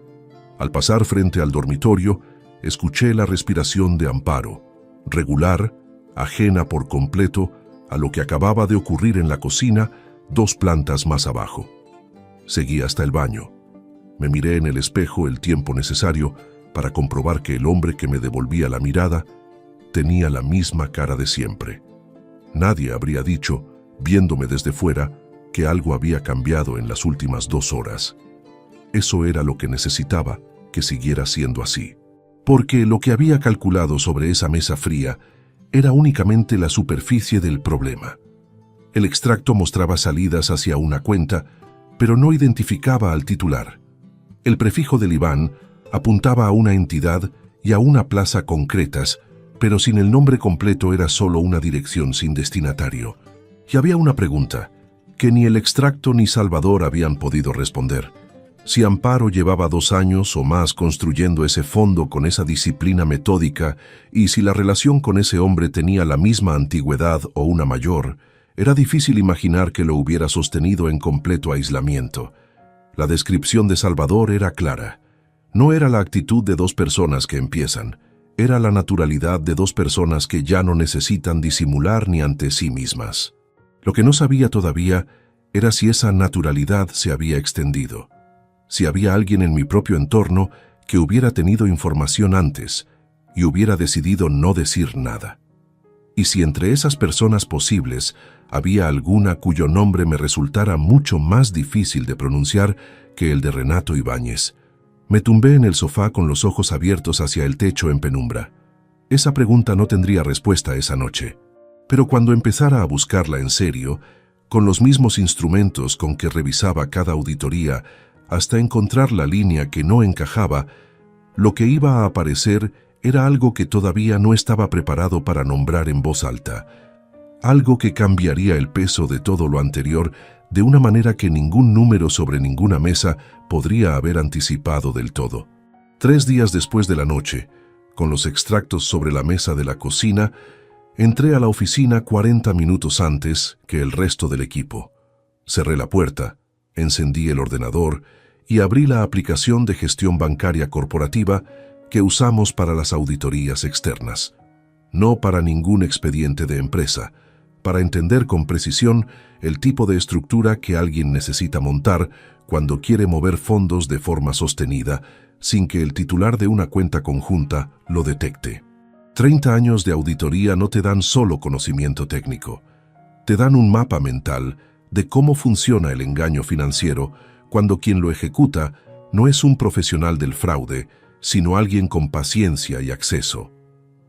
Al pasar frente al dormitorio, escuché la respiración de Amparo, regular, ajena por completo a lo que acababa de ocurrir en la cocina 2 plantas más abajo. Seguí hasta el baño. Me miré en el espejo el tiempo necesario para comprobar que el hombre que me devolvía la mirada tenía la misma cara de siempre. Nadie habría dicho, viéndome desde fuera, que algo había cambiado en las últimas 2 horas. Eso era lo que necesitaba, que siguiera siendo así. Porque lo que había calculado sobre esa mesa fría era únicamente la superficie del problema. El extracto mostraba salidas hacia una cuenta, pero no identificaba al titular. El prefijo del IBAN apuntaba a una entidad y a una plaza concretas, pero sin el nombre completo era solo una dirección sin destinatario. Y había una pregunta que ni el extracto ni Salvador habían podido responder. Si Amparo llevaba 2 años o más construyendo ese fondo con esa disciplina metódica y si la relación con ese hombre tenía la misma antigüedad o una mayor, era difícil imaginar que lo hubiera sostenido en completo aislamiento. La descripción de Salvador era clara. No era la actitud de 2 personas que empiezan, era la naturalidad de 2 personas que ya no necesitan disimular ni ante sí mismas. Lo que no sabía todavía era si esa naturalidad se había extendido. Si había alguien en mi propio entorno que hubiera tenido información antes y hubiera decidido no decir nada. Y si entre esas personas posibles había alguna cuyo nombre me resultara mucho más difícil de pronunciar que el de Renato Ibáñez. Me tumbé en el sofá con los ojos abiertos hacia el techo en penumbra. Esa pregunta no tendría respuesta esa noche. Pero cuando empezara a buscarla en serio, con los mismos instrumentos con que revisaba cada auditoría, hasta encontrar la línea que no encajaba, lo que iba a aparecer era algo que todavía no estaba preparado para nombrar en voz alta. Algo que cambiaría el peso de todo lo anterior de una manera que ningún número sobre ninguna mesa podría haber anticipado del todo. 3 días después de la noche, con los extractos sobre la mesa de la cocina, entré a la oficina 40 minutos antes que el resto del equipo. Cerré la puerta, encendí el ordenador y abrí la aplicación de gestión bancaria corporativa que usamos para las auditorías externas. No para ningún expediente de empresa, para entender con precisión el tipo de estructura que alguien necesita montar cuando quiere mover fondos de forma sostenida, sin que el titular de una cuenta conjunta lo detecte. 30 años de auditoría no te dan solo conocimiento técnico, te dan un mapa mental de cómo funciona el engaño financiero cuando quien lo ejecuta no es un profesional del fraude, sino alguien con paciencia y acceso.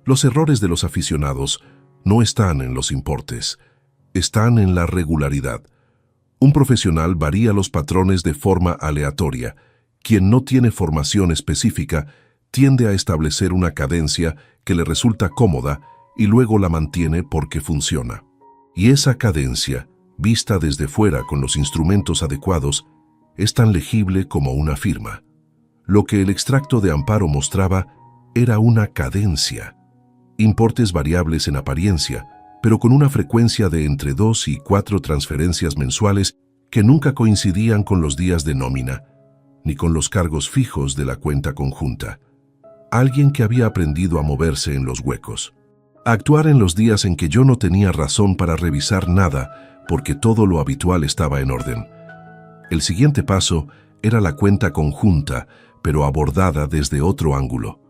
Los errores de los aficionados no están en los importes, están en la regularidad. Un profesional varía los patrones de forma aleatoria. Quien no tiene formación específica tiende a establecer una cadencia que le resulta cómoda y luego la mantiene porque funciona. Y esa cadencia, vista desde fuera con los instrumentos adecuados, es tan legible como una firma. Lo que el extracto de Amparo mostraba era una cadencia. Importes variables en apariencia, pero con una frecuencia de entre 2 y 4 transferencias mensuales que nunca coincidían con los días de nómina, ni con los cargos fijos de la cuenta conjunta. Alguien que había aprendido a moverse en los huecos. A actuar en los días en que yo no tenía razón para revisar nada porque todo lo habitual estaba en orden. El siguiente paso era la cuenta conjunta, pero abordada desde otro ángulo.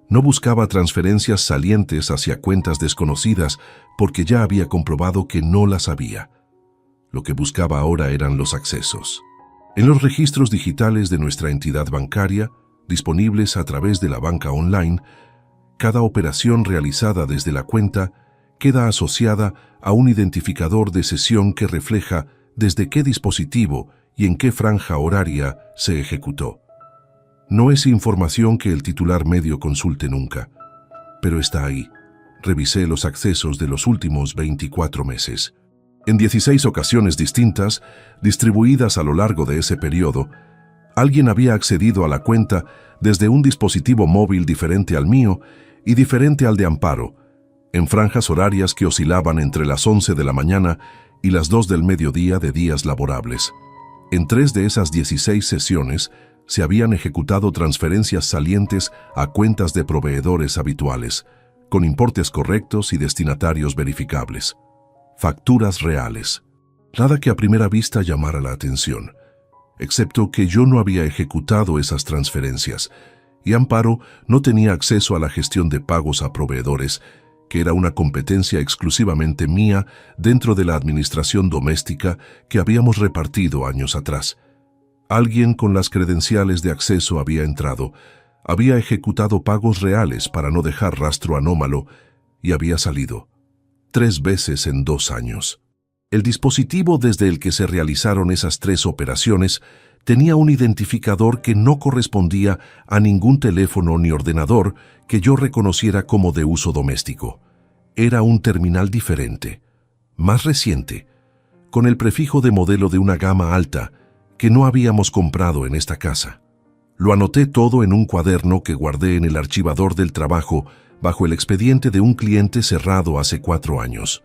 No buscaba transferencias salientes hacia cuentas desconocidas porque ya había comprobado que no las había. Lo que buscaba ahora eran los accesos. En los registros digitales de nuestra entidad bancaria, disponibles a través de la banca online, cada operación realizada desde la cuenta queda asociada a un identificador de sesión que refleja desde qué dispositivo y en qué franja horaria se ejecutó. No es información que el titular medio consulte nunca, pero está ahí. Revisé los accesos de los últimos 24 meses. En 16 ocasiones distintas, distribuidas a lo largo de ese periodo, alguien había accedido a la cuenta desde un dispositivo móvil diferente al mío y diferente al de Amparo, en franjas horarias que oscilaban entre las 11 de la mañana y las 2 del mediodía de días laborables. En 3 de esas 16 sesiones se habían ejecutado transferencias salientes a cuentas de proveedores habituales, con importes correctos y destinatarios verificables. Facturas reales. Nada que a primera vista llamara la atención, excepto que yo no había ejecutado esas transferencias, y Amparo no tenía acceso a la gestión de pagos a proveedores, que era una competencia exclusivamente mía dentro de la administración doméstica que habíamos repartido años atrás. Alguien con las credenciales de acceso había entrado, había ejecutado pagos reales para no dejar rastro anómalo y había salido. 3 veces en 2 años. El dispositivo desde el que se realizaron esas 3 operaciones tenía un identificador que no correspondía a ningún teléfono ni ordenador que yo reconociera como de uso doméstico. Era un terminal diferente, más reciente, con el prefijo de modelo de una gama alta que no habíamos comprado en esta casa. Lo anoté todo en un cuaderno que guardé en el archivador del trabajo bajo el expediente de un cliente cerrado hace 4 años,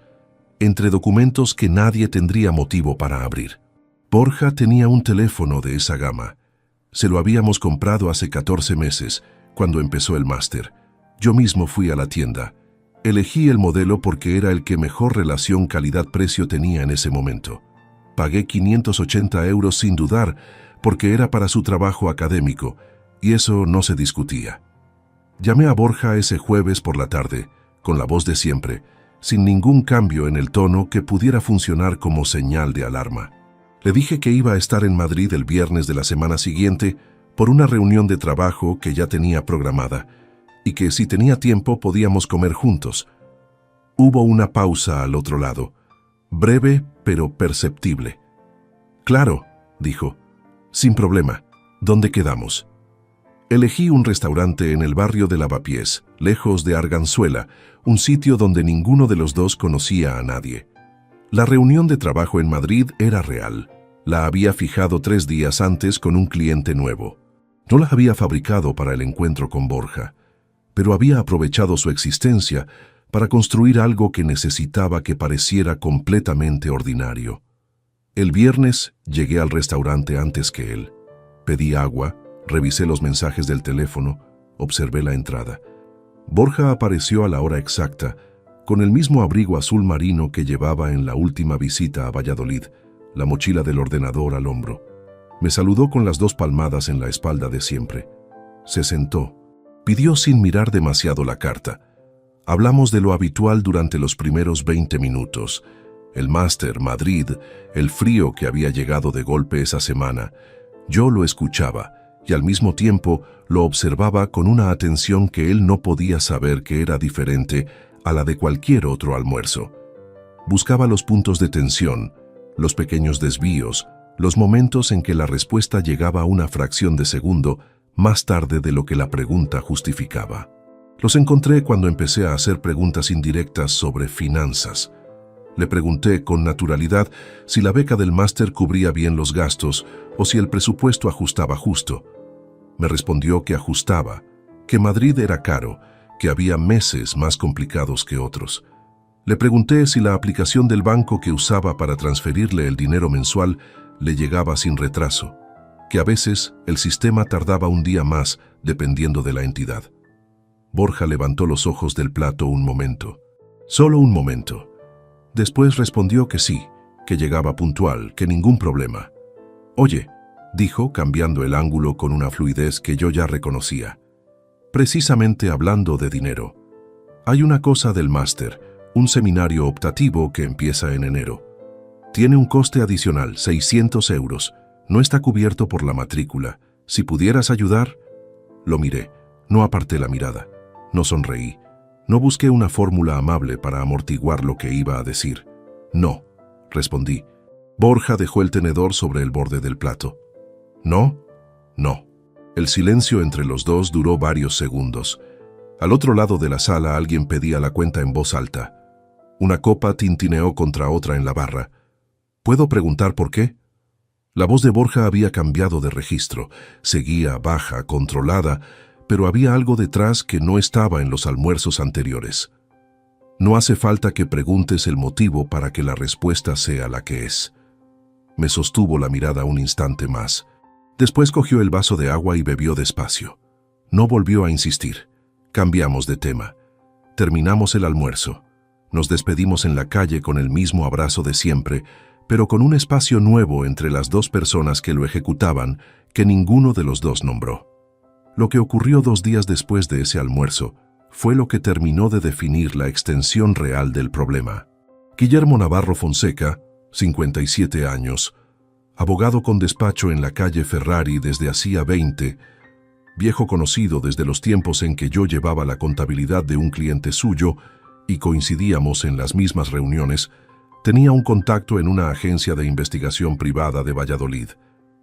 entre documentos que nadie tendría motivo para abrir. Borja tenía un teléfono de esa gama. Se lo habíamos comprado hace 14 meses, cuando empezó el máster. Yo mismo fui a la tienda. Elegí el modelo porque era el que mejor relación calidad-precio tenía en ese momento. Pagué 580 € sin dudar, porque era para su trabajo académico, y eso no se discutía. Llamé a Borja ese jueves por la tarde, con la voz de siempre, sin ningún cambio en el tono que pudiera funcionar como señal de alarma. Le dije que iba a estar en Madrid el viernes de la semana siguiente por una reunión de trabajo que ya tenía programada, y que si tenía tiempo podíamos comer juntos. Hubo una pausa al otro lado, breve pero perceptible. «Claro», dijo, «sin problema. ¿Dónde quedamos?» Elegí un restaurante en el barrio de Lavapiés, lejos de Arganzuela, un sitio donde ninguno de los dos conocía a nadie. La reunión de trabajo en Madrid era real. La había fijado 3 días antes con un cliente nuevo. No la había fabricado para el encuentro con Borja, pero había aprovechado su existencia para construir algo que necesitaba que pareciera completamente ordinario. El viernes llegué al restaurante antes que él. Pedí agua, revisé los mensajes del teléfono, observé la entrada. Borja apareció a la hora exacta, con el mismo abrigo azul marino que llevaba en la última visita a Valladolid, la mochila del ordenador al hombro. Me saludó con las 2 palmadas en la espalda de siempre. Se sentó. Pidió sin mirar demasiado la carta. Hablamos de lo habitual durante los primeros 20 minutos. El máster, Madrid, el frío que había llegado de golpe esa semana. Yo lo escuchaba y al mismo tiempo lo observaba con una atención que él no podía saber que era diferente a la de cualquier otro almuerzo. Buscaba los puntos de tensión, los pequeños desvíos, los momentos en que la respuesta llegaba a una fracción de segundo más tarde de lo que la pregunta justificaba. Los encontré cuando empecé a hacer preguntas indirectas sobre finanzas. Le pregunté con naturalidad si la beca del máster cubría bien los gastos o si el presupuesto ajustaba justo. Me respondió que ajustaba, que Madrid era caro, que había meses más complicados que otros. Le pregunté si la aplicación del banco que usaba para transferirle el dinero mensual le llegaba sin retraso, que a veces el sistema tardaba un día más dependiendo de la entidad. Borja levantó los ojos del plato un momento, solo un momento. Después respondió que sí, que llegaba puntual, que ningún problema. «Oye», dijo, cambiando el ángulo con una fluidez que yo ya reconocía. «Precisamente hablando de dinero. Hay una cosa del máster, un seminario optativo que empieza en enero. Tiene un coste adicional, 600 €. No está cubierto por la matrícula. Si pudieras ayudar». Lo miré, no aparté la mirada, no sonreí. No busqué una fórmula amable para amortiguar lo que iba a decir. «No», respondí. Borja dejó el tenedor sobre el borde del plato. «¿No?» «No». El silencio entre los dos duró varios segundos. Al otro lado de la sala alguien pedía la cuenta en voz alta. Una copa tintineó contra otra en la barra. «¿Puedo preguntar por qué?» La voz de Borja había cambiado de registro. Seguía baja, controlada, pero había algo detrás que no estaba en los almuerzos anteriores. «No hace falta que preguntes el motivo para que la respuesta sea la que es». Me sostuvo la mirada un instante más. Después cogió el vaso de agua y bebió despacio. No volvió a insistir. Cambiamos de tema. Terminamos el almuerzo. Nos despedimos en la calle con el mismo abrazo de siempre, pero con un espacio nuevo entre las 2 personas que lo ejecutaban que ninguno de los dos nombró. Lo que ocurrió 2 días después de ese almuerzo fue lo que terminó de definir la extensión real del problema. Guillermo Navarro Fonseca, 57 años, abogado con despacho en la calle Ferrari desde hacía 20, viejo conocido desde los tiempos en que yo llevaba la contabilidad de un cliente suyo y coincidíamos en las mismas reuniones, tenía un contacto en una agencia de investigación privada de Valladolid.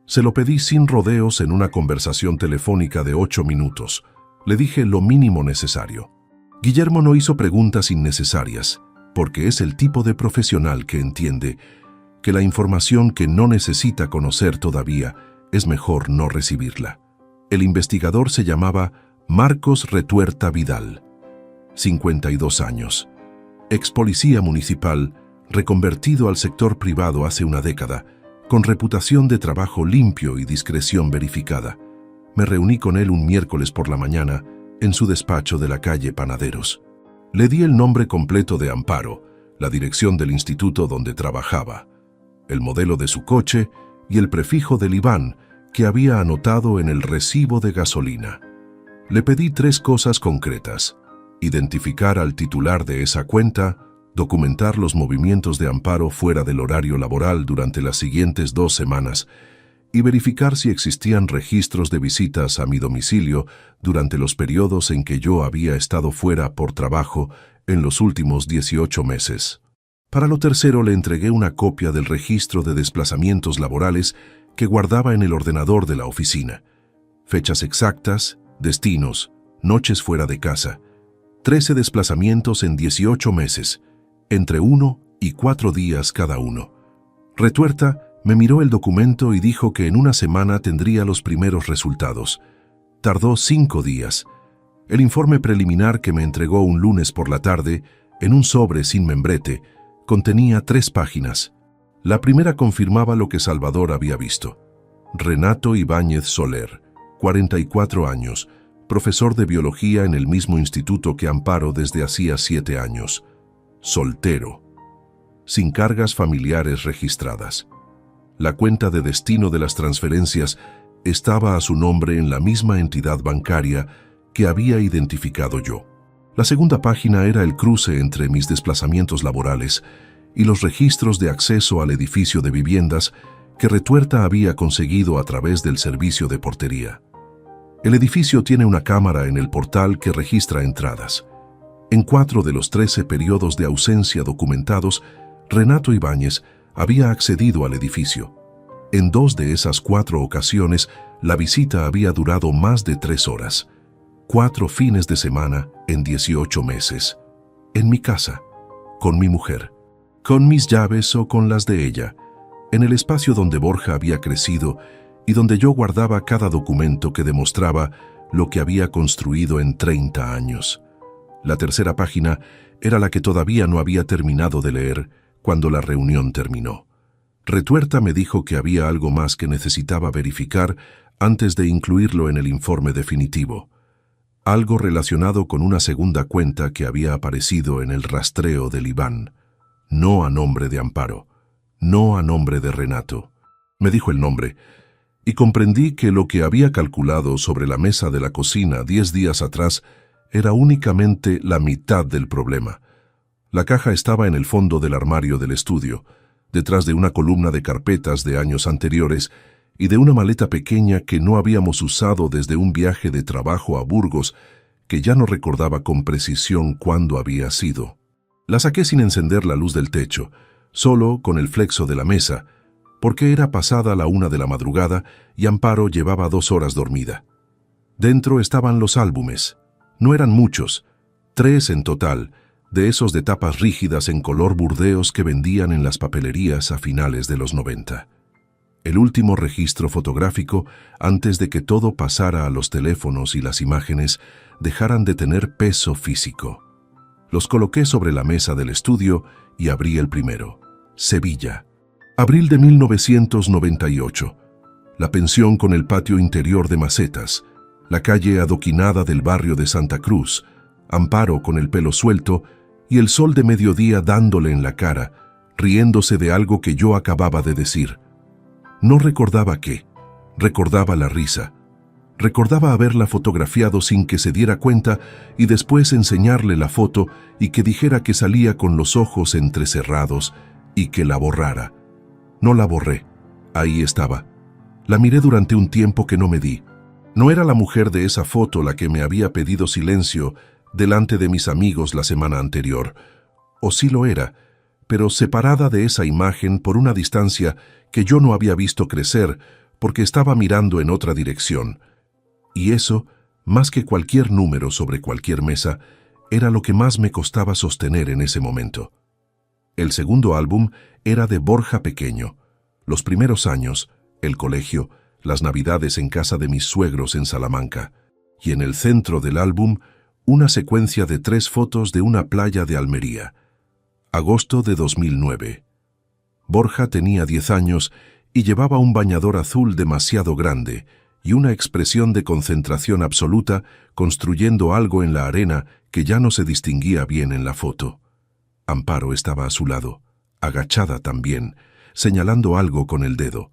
Se lo pedí sin rodeos en una conversación telefónica de 8 minutos. Le dije lo mínimo necesario. Guillermo no hizo preguntas innecesarias, porque es el tipo de profesional que entiende que la información que no necesita conocer todavía es mejor no recibirla. El investigador se llamaba Marcos Retuerta Vidal, 52 años, ex policía municipal, reconvertido al sector privado hace una década, con reputación de trabajo limpio y discreción verificada. Me reuní con él un miércoles por la mañana en su despacho de la calle Panaderos. Le di el nombre completo de Amparo, la dirección del instituto donde trabajaba, el modelo de su coche y el prefijo del IBAN que había anotado en el recibo de gasolina. Le pedí 3 cosas concretas: identificar al titular de esa cuenta, documentar los movimientos de Amparo fuera del horario laboral durante las siguientes 2 semanas y verificar si existían registros de visitas a mi domicilio durante los periodos en que yo había estado fuera por trabajo en los últimos 18 meses. Para lo tercero, le entregué una copia del registro de desplazamientos laborales que guardaba en el ordenador de la oficina. Fechas exactas, destinos, noches fuera de casa. 13 desplazamientos en 18 meses, entre 1 y 4 días cada uno. Retuerta me miró el documento y dijo que en una semana tendría los primeros resultados. Tardó 5 días. El informe preliminar que me entregó un lunes por la tarde, en un sobre sin membrete, contenía 3 páginas. La primera confirmaba lo que Salvador había visto. Renato Ibáñez Soler, 44 años, profesor de biología en el mismo instituto que Amparo desde hacía 7 años. Soltero. Sin cargas familiares registradas. La cuenta de destino de las transferencias estaba a su nombre en la misma entidad bancaria que había identificado yo. La segunda página era el cruce entre mis desplazamientos laborales y los registros de acceso al edificio de viviendas que Retuerta había conseguido a través del servicio de portería. El edificio tiene una cámara en el portal que registra entradas. En 4 de los 13 periodos de ausencia documentados, Renato Ibáñez había accedido al edificio. En 2 de esas 4 ocasiones, la visita había durado más de 3 horas. 4 fines de semana en 18 meses. En mi casa, con mi mujer, con mis llaves o con las de ella, en el espacio donde Borja había crecido y donde yo guardaba cada documento que demostraba lo que había construido en 30 años. La tercera página era la que todavía no había terminado de leer cuando la reunión terminó. Retuerta me dijo que había algo más que necesitaba verificar antes de incluirlo en el informe definitivo. Algo relacionado con una segunda cuenta que había aparecido en el rastreo del IBAN. No a nombre de Amparo, no a nombre de Renato. Me dijo el nombre, y comprendí que lo que había calculado sobre la mesa de la cocina 10 días atrás era únicamente la mitad del problema. La caja estaba en el fondo del armario del estudio, detrás de una columna de carpetas de años anteriores y de una maleta pequeña que no habíamos usado desde un viaje de trabajo a Burgos, que ya no recordaba con precisión cuándo había sido. La saqué sin encender la luz del techo, solo con el flexo de la mesa, porque era pasada la 1 de la madrugada y Amparo llevaba 2 horas dormida. Dentro estaban los álbumes. No eran muchos, 3 en total, de esos de tapas rígidas en color burdeos que vendían en las papelerías a finales de los 90. El último registro fotográfico antes de que todo pasara a los teléfonos y las imágenes dejaran de tener peso físico. Los coloqué sobre la mesa del estudio y abrí el primero. Sevilla. Abril de 1998. La pensión con el patio interior de macetas. La calle adoquinada del barrio de Santa Cruz. Amparo con el pelo suelto y el sol de mediodía dándole en la cara, riéndose de algo que yo acababa de decir. No recordaba qué. Recordaba la risa. Recordaba haberla fotografiado sin que se diera cuenta y después enseñarle la foto y que dijera que salía con los ojos entrecerrados y que la borrara. No la borré. Ahí estaba. La miré durante un tiempo que no me di. No era la mujer de esa foto la que me había pedido silencio delante de mis amigos la semana anterior. O sí lo era, pero separada de esa imagen por una distancia que yo no había visto crecer porque estaba mirando en otra dirección. Y eso, más que cualquier número sobre cualquier mesa, era lo que más me costaba sostener en ese momento. El segundo álbum era de Borja pequeño. Los primeros años, el colegio, las navidades en casa de mis suegros en Salamanca. Y en el centro del álbum, una secuencia de 3 fotos de una playa de Almería. Agosto de 2009. Borja tenía 10 años y llevaba un bañador azul demasiado grande y una expresión de concentración absoluta construyendo algo en la arena que ya no se distinguía bien en la foto. Amparo estaba a su lado, agachada también, señalando algo con el dedo.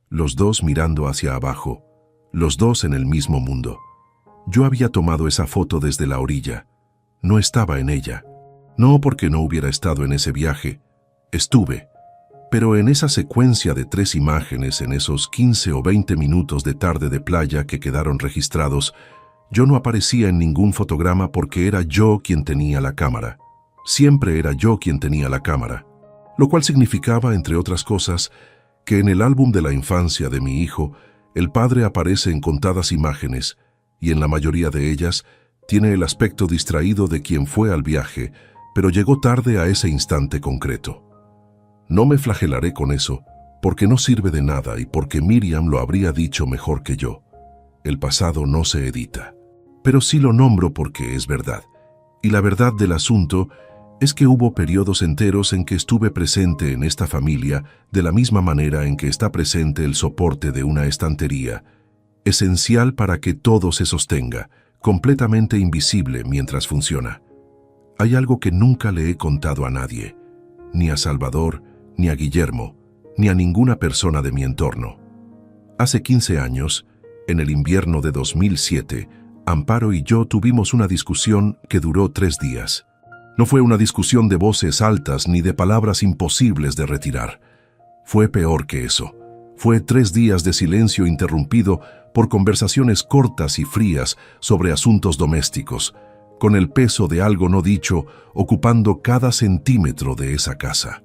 Los dos mirando hacia abajo, los dos en el mismo mundo. Yo había tomado esa foto desde la orilla. No estaba en ella. No porque no hubiera estado en ese viaje. Estuve. Pero en esa secuencia de 3 imágenes en esos 15 o 20 minutos de tarde de playa que quedaron registrados, yo no aparecía en ningún fotograma porque era yo quien tenía la cámara. Siempre era yo quien tenía la cámara. Lo cual significaba, entre otras cosas, que en el álbum de la infancia de mi hijo, el padre aparece en contadas imágenes, y en la mayoría de ellas tiene el aspecto distraído de quien fue al viaje, pero llegó tarde a ese instante concreto. No me flagelaré con eso, porque no sirve de nada y porque Miriam lo habría dicho mejor que yo. El pasado no se edita. Pero sí lo nombro porque es verdad. Y la verdad del asunto es que hubo periodos enteros en que estuve presente en esta familia de la misma manera en que está presente el soporte de una estantería, esencial para que todo se sostenga, completamente invisible mientras funciona. Hay algo que nunca le he contado a nadie, ni a Salvador, ni a Guillermo, ni a ninguna persona de mi entorno. Hace 15 años, en el invierno de 2007, Amparo y yo tuvimos una discusión que duró 3 días. No fue una discusión de voces altas ni de palabras imposibles de retirar. Fue peor que eso. Fue 3 días de silencio interrumpido por conversaciones cortas y frías sobre asuntos domésticos, con el peso de algo no dicho ocupando cada centímetro de esa casa.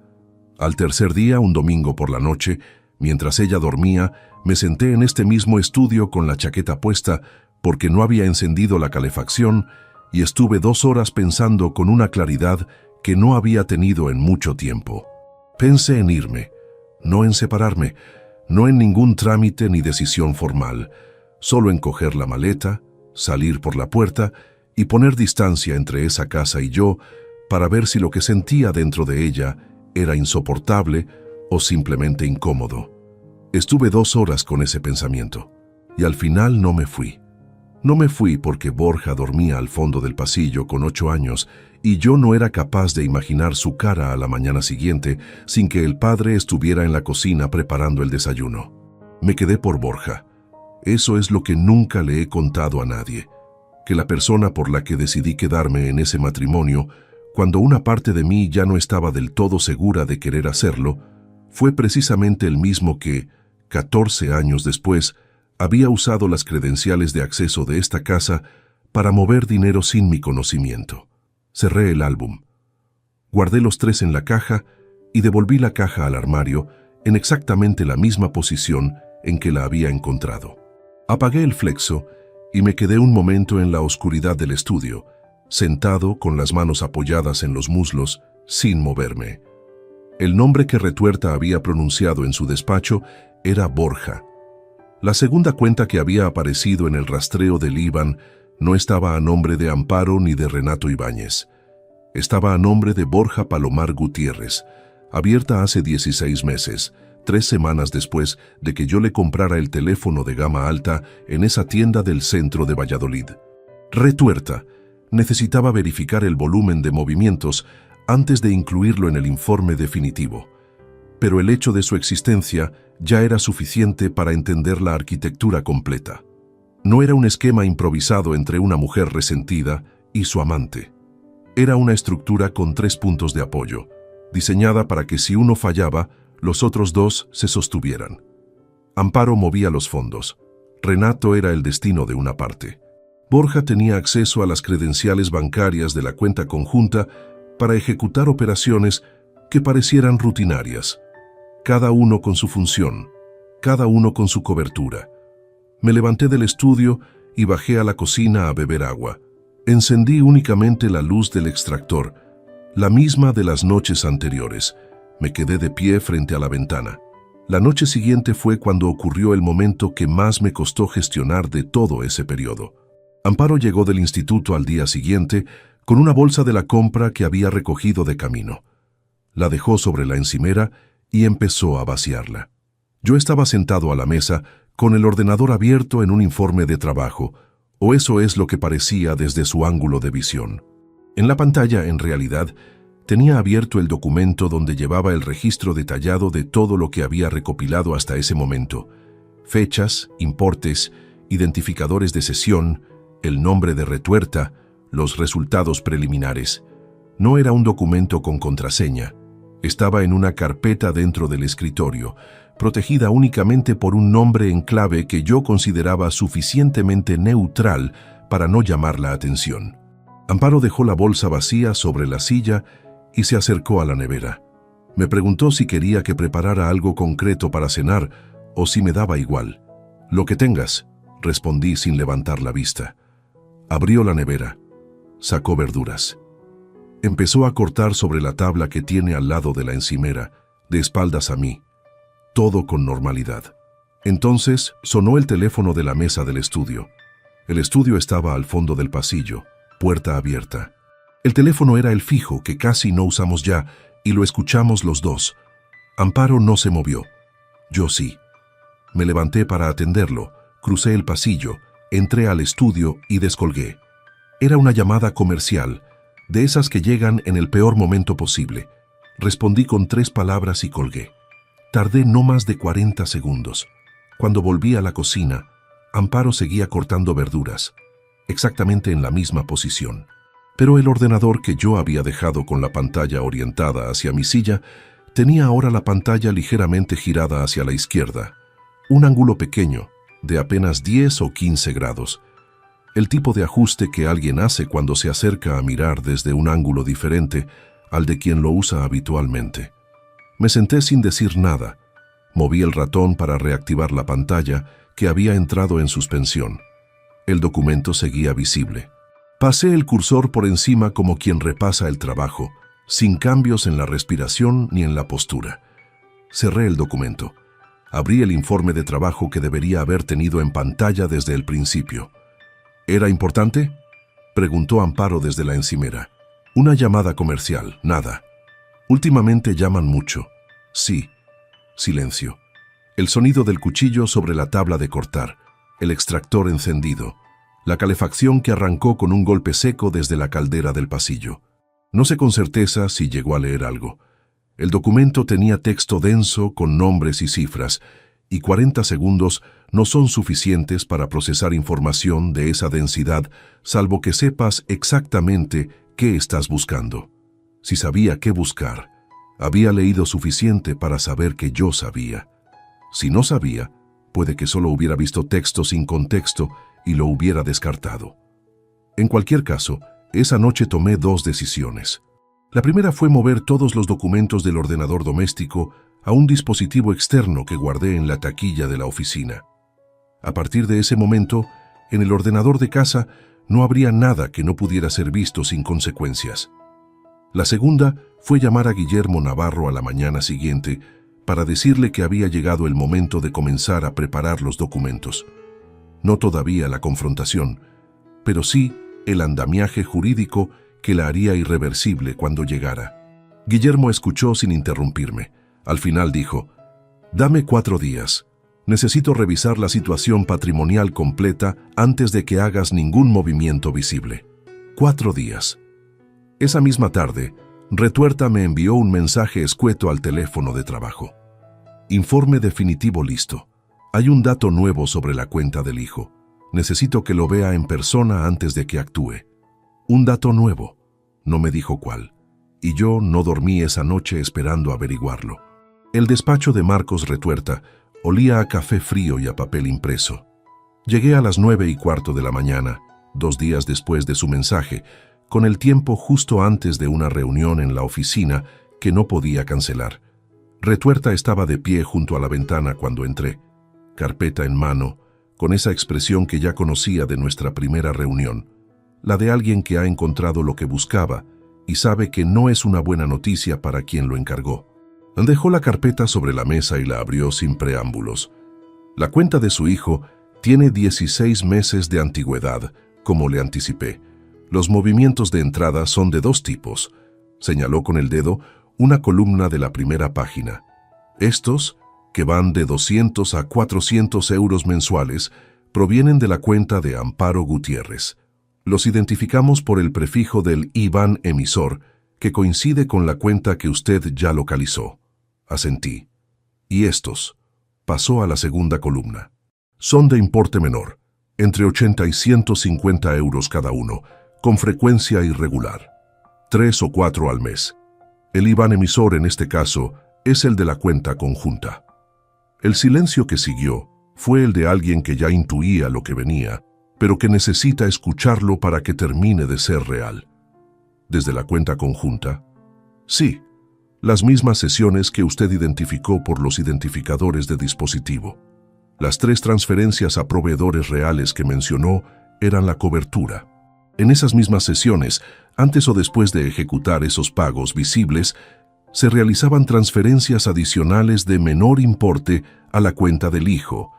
Al tercer día, un domingo por la noche, mientras ella dormía, me senté en este mismo estudio con la chaqueta puesta porque no había encendido la calefacción y estuve 2 horas pensando con una claridad que no había tenido en mucho tiempo. Pensé en irme, no en separarme, no en ningún trámite ni decisión formal, solo en coger la maleta, salir por la puerta y poner distancia entre esa casa y yo para ver si lo que sentía dentro de ella era insoportable o simplemente incómodo. Estuve 2 horas con ese pensamiento y al final no me fui. No me fui porque Borja dormía al fondo del pasillo con 8 años y yo no era capaz de imaginar su cara a la mañana siguiente sin que el padre estuviera en la cocina preparando el desayuno. Me quedé por Borja. Eso es lo que nunca le he contado a nadie, que la persona por la que decidí quedarme en ese matrimonio, cuando una parte de mí ya no estaba del todo segura de querer hacerlo, fue precisamente el mismo que, 14 años después, había usado las credenciales de acceso de esta casa para mover dinero sin mi conocimiento. Cerré el álbum. Guardé los 3 en la caja y devolví la caja al armario en exactamente la misma posición en que la había encontrado. Apagué el flexo y me quedé un momento en la oscuridad del estudio, sentado con las manos apoyadas en los muslos, sin moverme. El nombre que Retuerta había pronunciado en su despacho era Borja. La segunda cuenta que había aparecido en el rastreo del IBAN no estaba a nombre de Amparo ni de Renato Ibáñez. Estaba a nombre de Borja Palomar Gutiérrez, abierta hace 16 meses, 3 semanas después de que yo le comprara el teléfono de gama alta en esa tienda del centro de Valladolid. Retuerta necesitaba verificar el volumen de movimientos antes de incluirlo en el informe definitivo, pero el hecho de su existencia ya era suficiente para entender la arquitectura completa. No era un esquema improvisado entre una mujer resentida y su amante. Era una estructura con 3 puntos de apoyo, diseñada para que si uno fallaba, los otros 2 se sostuvieran. Amparo movía los fondos. Renato era el destino de una parte. Borja tenía acceso a las credenciales bancarias de la cuenta conjunta para ejecutar operaciones que parecieran rutinarias, cada uno con su función, cada uno con su cobertura. Me levanté del estudio y bajé a la cocina a beber agua. Encendí únicamente la luz del extractor, La misma de las noches anteriores. Me quedé de pie frente a la ventana. La noche siguiente fue cuando ocurrió el momento que más me costó gestionar de todo ese periodo. Amparo llegó del instituto al día siguiente con una bolsa de la compra que había recogido de camino. La dejó sobre la encimera y empezó a vaciarla. Yo estaba sentado a la mesa con el ordenador abierto en un informe de trabajo, o eso es lo que parecía desde su ángulo de visión. En la pantalla, en realidad, tenía abierto el documento donde llevaba el registro detallado de todo lo que había recopilado hasta ese momento: fechas, importes, identificadores de sesión, el nombre de Retuerta, los resultados preliminares. No era un documento con contraseña. Estaba en una carpeta dentro del escritorio, protegida únicamente por un nombre en clave que yo consideraba suficientemente neutral para no llamar la atención. Amparo dejó la bolsa vacía sobre la silla y se acercó a la nevera. Me preguntó si quería que preparara algo concreto para cenar o si me daba igual. «Lo que tengas», respondí sin levantar la vista. Abrió la nevera. Sacó verduras. Empezó a cortar sobre la tabla que tiene al lado de la encimera, de espaldas a mí. Todo con normalidad. Entonces sonó el teléfono de la mesa del estudio. El estudio estaba al fondo del pasillo, puerta abierta. El teléfono era el fijo que casi no usamos ya y lo escuchamos los dos. Amparo no se movió. Yo sí. Me levanté para atenderlo, crucé el pasillo, entré al estudio y descolgué. Era una llamada comercial, de esas que llegan en el peor momento posible. Respondí con 3 palabras y colgué. Tardé no más de 40 segundos. Cuando volví a la cocina, Amparo seguía cortando verduras, exactamente en la misma posición. Pero el ordenador que yo había dejado con la pantalla orientada hacia mi silla tenía ahora la pantalla ligeramente girada hacia la izquierda, un ángulo pequeño, de apenas 10 o 15 grados. El tipo de ajuste que alguien hace cuando se acerca a mirar desde un ángulo diferente al de quien lo usa habitualmente. Me senté sin decir nada. Moví el ratón para reactivar la pantalla, que había entrado en suspensión. El documento seguía visible. Pasé el cursor por encima como quien repasa el trabajo, sin cambios en la respiración ni en la postura. Cerré el documento. Abrí el informe de trabajo que debería haber tenido en pantalla desde el principio. ¿Era importante?, preguntó Amparo desde la encimera. Una llamada comercial, nada. Últimamente llaman mucho. Sí. Silencio. El sonido del cuchillo sobre la tabla de cortar, el extractor encendido, la calefacción que arrancó con un golpe seco desde la caldera del pasillo. No sé con certeza si llegó a leer algo. El documento tenía texto denso con nombres y cifras, y 40 segundos no son suficientes para procesar información de esa densidad, salvo que sepas exactamente qué estás buscando. Si sabía qué buscar, había leído suficiente para saber que yo sabía. Si no sabía, puede que solo hubiera visto texto sin contexto y lo hubiera descartado. En cualquier caso, esa noche tomé 2 decisiones. La primera fue mover todos los documentos del ordenador doméstico a un dispositivo externo que guardé en la taquilla de la oficina. A partir de ese momento, en el ordenador de casa no habría nada que no pudiera ser visto sin consecuencias. La segunda fue llamar a Guillermo Navarro a la mañana siguiente para decirle que había llegado el momento de comenzar a preparar los documentos. No todavía la confrontación, pero sí el andamiaje jurídico que la haría irreversible cuando llegara. Guillermo escuchó sin interrumpirme. Al final dijo: «Dame 4 días. Necesito revisar la situación patrimonial completa antes de que hagas ningún movimiento visible». 4 días. Esa misma tarde, Retuerta me envió un mensaje escueto al teléfono de trabajo. «Informe definitivo listo. Hay un dato nuevo sobre la cuenta del hijo. Necesito que lo vea en persona antes de que actúe». Un dato nuevo. No me dijo cuál. Y yo no dormí esa noche esperando averiguarlo. El despacho de Marcos Retuerta olía a café frío y a papel impreso. Llegué a las 9:15 de la mañana, 2 días después de su mensaje, con el tiempo justo antes de una reunión en la oficina que no podía cancelar. Retuerta estaba de pie junto a la ventana cuando entré, carpeta en mano, con esa expresión que ya conocía de nuestra primera reunión, la de alguien que ha encontrado lo que buscaba y sabe que no es una buena noticia para quien lo encargó. Dejó la carpeta sobre la mesa y la abrió sin preámbulos. La cuenta de su hijo tiene 16 meses de antigüedad, como le anticipé. Los movimientos de entrada son de dos tipos. Señaló con el dedo una columna de la primera página. Estos, que van de 200 a 400 euros mensuales, provienen de la cuenta de Amparo Gutiérrez. Los identificamos por el prefijo del IBAN emisor, que coincide con la cuenta que usted ya localizó. Asentí. Y estos, pasó a la segunda columna. Son de importe menor, entre 80 y 150 euros cada uno, con frecuencia irregular. 3 o 4 al mes. El IBAN emisor en este caso es el de la cuenta conjunta. El silencio que siguió fue el de alguien que ya intuía lo que venía, pero que necesita escucharlo para que termine de ser real. ¿Desde la cuenta conjunta? Sí, las mismas sesiones que usted identificó por los identificadores de dispositivo. Las 3 transferencias a proveedores reales que mencionó eran la cobertura. En esas mismas sesiones, antes o después de ejecutar esos pagos visibles, se realizaban transferencias adicionales de menor importe a la cuenta del hijo,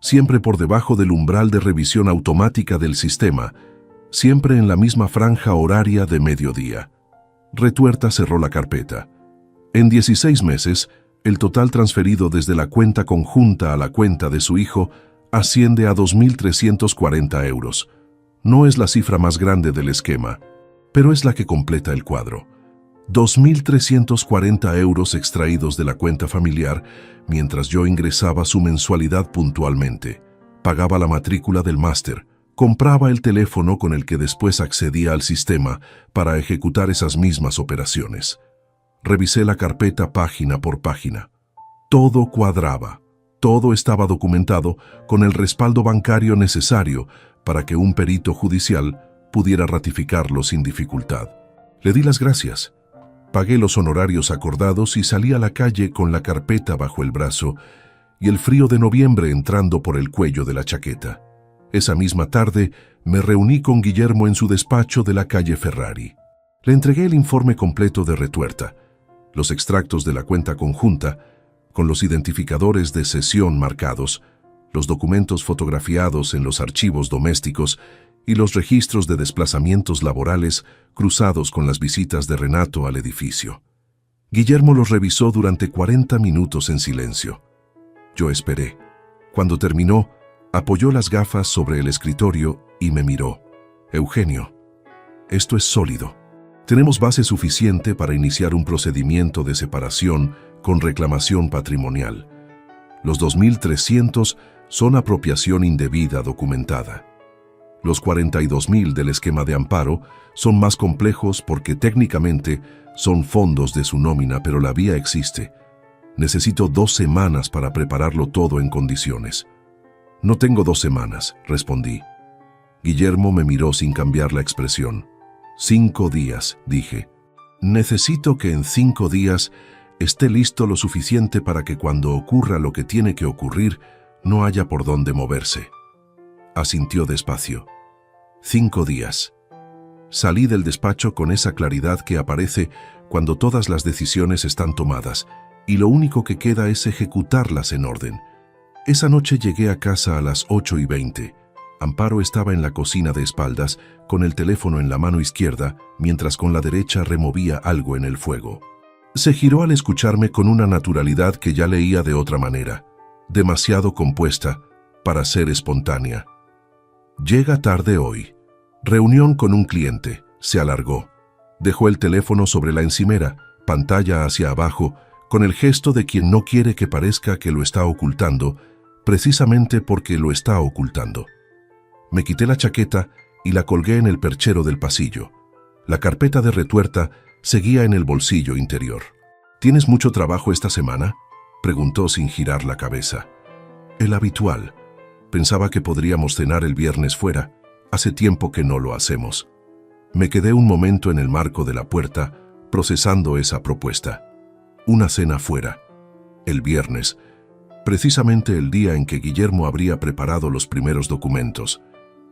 siempre por debajo del umbral de revisión automática del sistema, siempre en la misma franja horaria de mediodía. Retuerta cerró la carpeta. En 16 meses, el total transferido desde la cuenta conjunta a la cuenta de su hijo asciende a 2.340 euros. No es la cifra más grande del esquema, pero es la que completa el cuadro. 2.340 euros extraídos de la cuenta familiar mientras yo ingresaba su mensualidad puntualmente, pagaba la matrícula del máster, compraba el teléfono con el que después accedía al sistema para ejecutar esas mismas operaciones. Revisé la carpeta página por página. Todo cuadraba, todo estaba documentado con el respaldo bancario necesario para que un perito judicial pudiera ratificarlo sin dificultad. Le di las gracias. Pagué los honorarios acordados y salí a la calle con la carpeta bajo el brazo y el frío de noviembre entrando por el cuello de la chaqueta. Esa misma tarde me reuní con Guillermo en su despacho de la calle Ferrari. Le entregué el informe completo de Retuerta, los extractos de la cuenta conjunta, con los identificadores de sesión marcados, los documentos fotografiados en los archivos domésticos y los registros de desplazamientos laborales cruzados con las visitas de Renato al edificio. Guillermo los revisó durante 40 minutos en silencio. Yo esperé. Cuando terminó, apoyó las gafas sobre el escritorio y me miró. Eugenio, esto es sólido. Tenemos base suficiente para iniciar un procedimiento de separación con reclamación patrimonial. Los 2.300 son apropiación indebida documentada. Los 42.000 del esquema de amparo son más complejos porque técnicamente son fondos de su nómina, pero la vía existe. Necesito 2 semanas para prepararlo todo en condiciones. No tengo 2 semanas, respondí. Guillermo me miró sin cambiar la expresión. 5 días, dije. Necesito que en 5 días esté listo lo suficiente para que cuando ocurra lo que tiene que ocurrir, no haya por dónde moverse. Asintió despacio. 5 días. Salí del despacho con esa claridad que aparece cuando todas las decisiones están tomadas y lo único que queda es ejecutarlas en orden. Esa noche llegué a casa a las 8:20. Amparo estaba en la cocina de espaldas, con el teléfono en la mano izquierda, mientras con la derecha removía algo en el fuego. Se giró al escucharme con una naturalidad que ya leía de otra manera, demasiado compuesta para ser espontánea. Llega tarde hoy. Reunión con un cliente. Se alargó. Dejó el teléfono sobre la encimera, pantalla hacia abajo, con el gesto de quien no quiere que parezca que lo está ocultando, precisamente porque lo está ocultando. Me quité la chaqueta y la colgué en el perchero del pasillo. La carpeta de Retuerta seguía en el bolsillo interior. ¿Tienes mucho trabajo esta semana?, preguntó sin girar la cabeza. El habitual. Pensaba que podríamos cenar el viernes fuera. Hace tiempo que no lo hacemos. Me quedé un momento en el marco de la puerta, procesando esa propuesta. Una cena fuera. El viernes, precisamente el día en que Guillermo habría preparado los primeros documentos.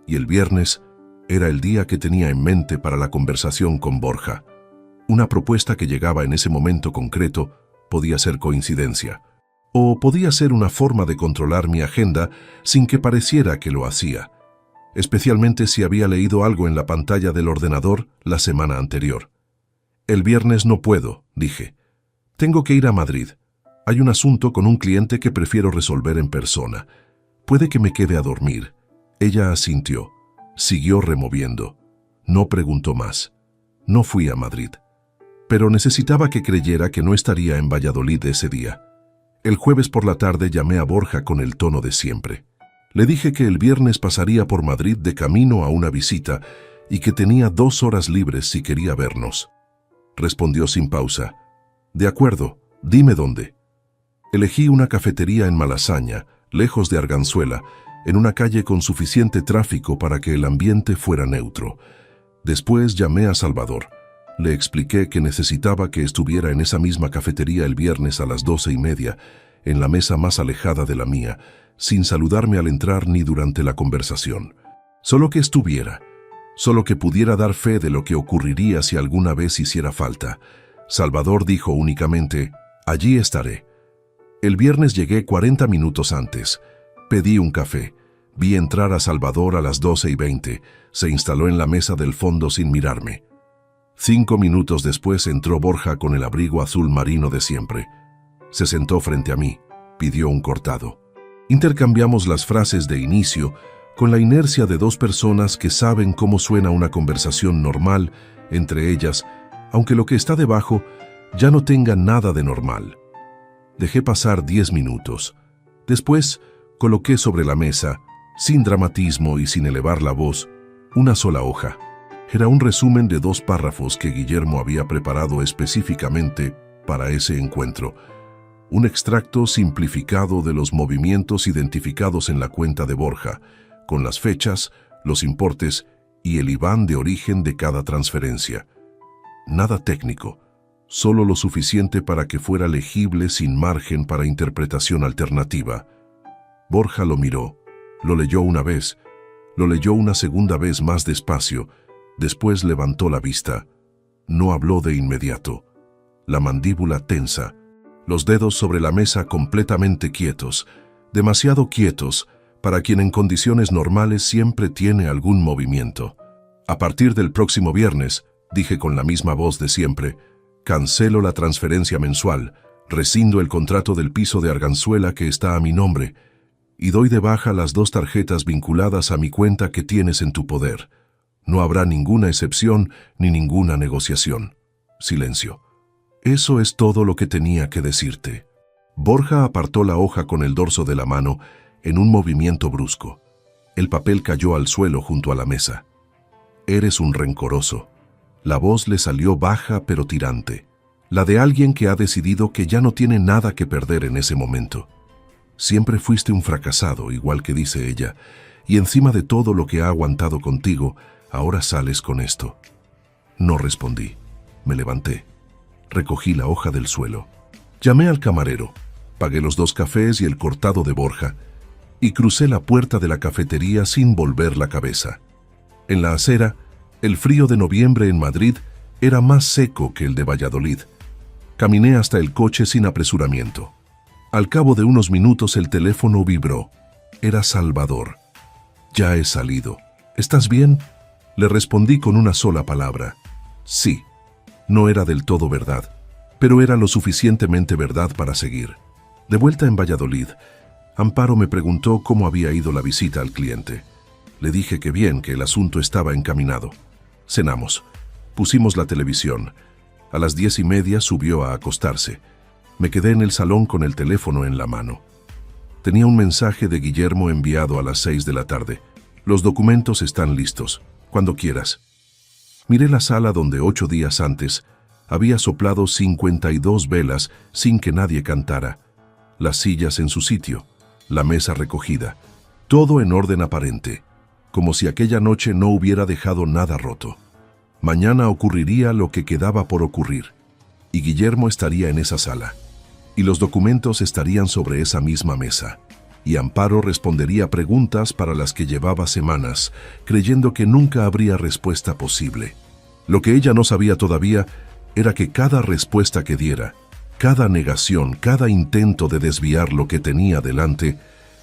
Y el viernes era el día que tenía en mente para la conversación con Borja. Una propuesta que llegaba en ese momento concreto podía ser coincidencia, o podía ser una forma de controlar mi agenda sin que pareciera que lo hacía, especialmente si había leído algo en la pantalla del ordenador la semana anterior. El viernes no puedo, dije. Tengo que ir a Madrid. Hay un asunto con un cliente que prefiero resolver en persona. Puede que me quede a dormir. Ella asintió. Siguió removiendo. No preguntó más. No fui a Madrid. Pero necesitaba que creyera que no estaría en Valladolid ese día. El jueves por la tarde llamé a Borja con el tono de siempre. Le dije que el viernes pasaría por Madrid de camino a una visita y que tenía 2 horas libres si quería vernos. Respondió sin pausa. De acuerdo, dime dónde. Elegí una cafetería en Malasaña, lejos de Arganzuela, en una calle con suficiente tráfico para que el ambiente fuera neutro. Después llamé a Salvador. Le expliqué que necesitaba que estuviera en esa misma cafetería el viernes a las 12:30, en la mesa más alejada de la mía, sin saludarme al entrar ni durante la conversación. Solo que estuviera, solo que pudiera dar fe de lo que ocurriría si alguna vez hiciera falta. Salvador dijo únicamente, allí estaré. El viernes llegué 40 minutos antes. Pedí un café. Vi entrar a Salvador a las 12:20. Se instaló en la mesa del fondo sin mirarme. 5 minutos después entró Borja con el abrigo azul marino de siempre. Se sentó frente a mí. Pidió un cortado. Intercambiamos las frases de inicio con la inercia de 2 personas que saben cómo suena una conversación normal entre ellas, aunque lo que está debajo ya no tenga nada de normal. Dejé pasar 10 minutos. Después coloqué sobre la mesa, sin dramatismo y sin elevar la voz, una sola hoja. Era un resumen de 2 párrafos que Guillermo había preparado específicamente para ese encuentro. Un extracto simplificado de los movimientos identificados en la cuenta de Borja, con las fechas, los importes y el IBAN de origen de cada transferencia. Nada técnico, solo lo suficiente para que fuera legible sin margen para interpretación alternativa. Borja lo miró, lo leyó una vez, lo leyó una segunda vez más despacio, después levantó la vista. No habló de inmediato. La mandíbula tensa, los dedos sobre la mesa completamente quietos, demasiado quietos para quien en condiciones normales siempre tiene algún movimiento. A partir del próximo viernes, dije con la misma voz de siempre, cancelo la transferencia mensual, rescindo el contrato del piso de Arganzuela que está a mi nombre y doy de baja las 2 tarjetas vinculadas a mi cuenta que tienes en tu poder. No habrá ninguna excepción ni ninguna negociación. Silencio. Eso es todo lo que tenía que decirte. Borja apartó la hoja con el dorso de la mano en un movimiento brusco. El papel cayó al suelo junto a la mesa. Eres un rencoroso. La voz le salió baja pero tirante, la de alguien que ha decidido que ya no tiene nada que perder en ese momento. Siempre fuiste un fracasado, igual que dice ella, y encima de todo lo que ha aguantado contigo, ahora sales con esto. No respondí. Me levanté. Recogí la hoja del suelo. Llamé al camarero, pagué los 2 cafés y el cortado de Borja, y crucé la puerta de la cafetería sin volver la cabeza. En la acera, el frío de noviembre en Madrid era más seco que el de Valladolid. Caminé hasta el coche sin apresuramiento. Al cabo de unos minutos el teléfono vibró. Era Salvador. Ya he salido. ¿Estás bien? Le respondí con una sola palabra. Sí. No era del todo verdad, pero era lo suficientemente verdad para seguir. De vuelta en Valladolid, Amparo me preguntó cómo había ido la visita al cliente. Le dije que bien, que el asunto estaba encaminado. Cenamos. Pusimos la televisión. A las 10:30 subió a acostarse. Me quedé en el salón con el teléfono en la mano. Tenía un mensaje de Guillermo enviado a las 6 de la tarde. Los documentos están listos. Cuando quieras. Miré la sala donde 8 días antes había soplado 52 velas sin que nadie cantara. Las sillas en su sitio, la mesa recogida, todo en orden aparente, como si aquella noche no hubiera dejado nada roto. Mañana ocurriría lo que quedaba por ocurrir, y Guillermo estaría en esa sala, y los documentos estarían sobre esa misma mesa, y Amparo respondería preguntas para las que llevaba semanas, creyendo que nunca habría respuesta posible. Lo que ella no sabía todavía era que cada respuesta que diera, cada negación, cada intento de desviar lo que tenía delante,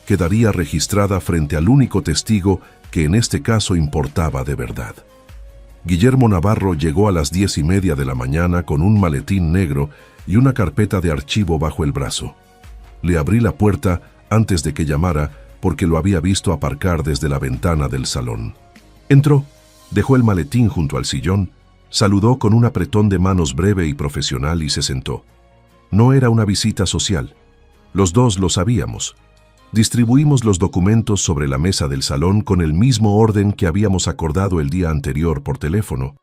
quedaría registrada frente al único testigo que en este caso importaba de verdad. Guillermo Navarro llegó a las 10:30 de la mañana con un maletín negro y una carpeta de archivo bajo el brazo. Le abrí la puerta antes de que llamara porque lo había visto aparcar desde la ventana del salón. Entró, dejó el maletín junto al sillón, saludó con un apretón de manos breve y profesional y se sentó. No era una visita social. Los dos lo sabíamos. Distribuimos los documentos sobre la mesa del salón con el mismo orden que habíamos acordado el día anterior por teléfono.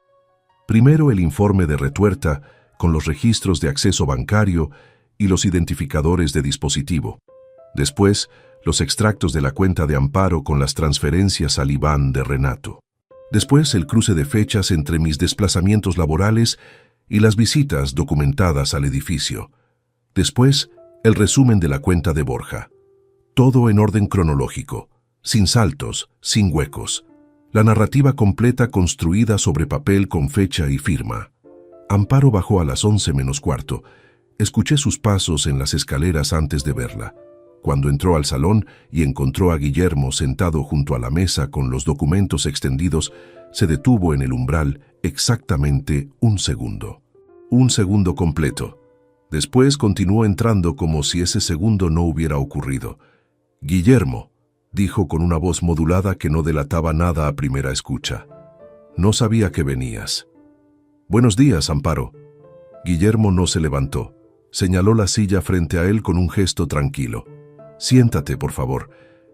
Primero el informe de Retuerta, con los registros de acceso bancario y los identificadores de dispositivo. Después, los extractos de la cuenta de Amparo con las transferencias al IBAN de Renato. Después, el cruce de fechas entre mis desplazamientos laborales y las visitas documentadas al edificio. Después, el resumen de la cuenta de Borja. Todo en orden cronológico, sin saltos, sin huecos. La narrativa completa construida sobre papel con fecha y firma. Amparo bajó a las 11 menos cuarto. Escuché sus pasos en las escaleras antes de verla. Cuando entró al salón y encontró a Guillermo sentado junto a la mesa con los documentos extendidos, se detuvo en el umbral exactamente un segundo. Un segundo completo. Después continuó entrando como si ese segundo no hubiera ocurrido. «Guillermo», dijo con una voz modulada que no delataba nada a primera escucha. «No sabía que venías». «Buenos días, Amparo». Guillermo no se levantó. Señaló la silla frente a él con un gesto tranquilo. «Siéntate, por favor.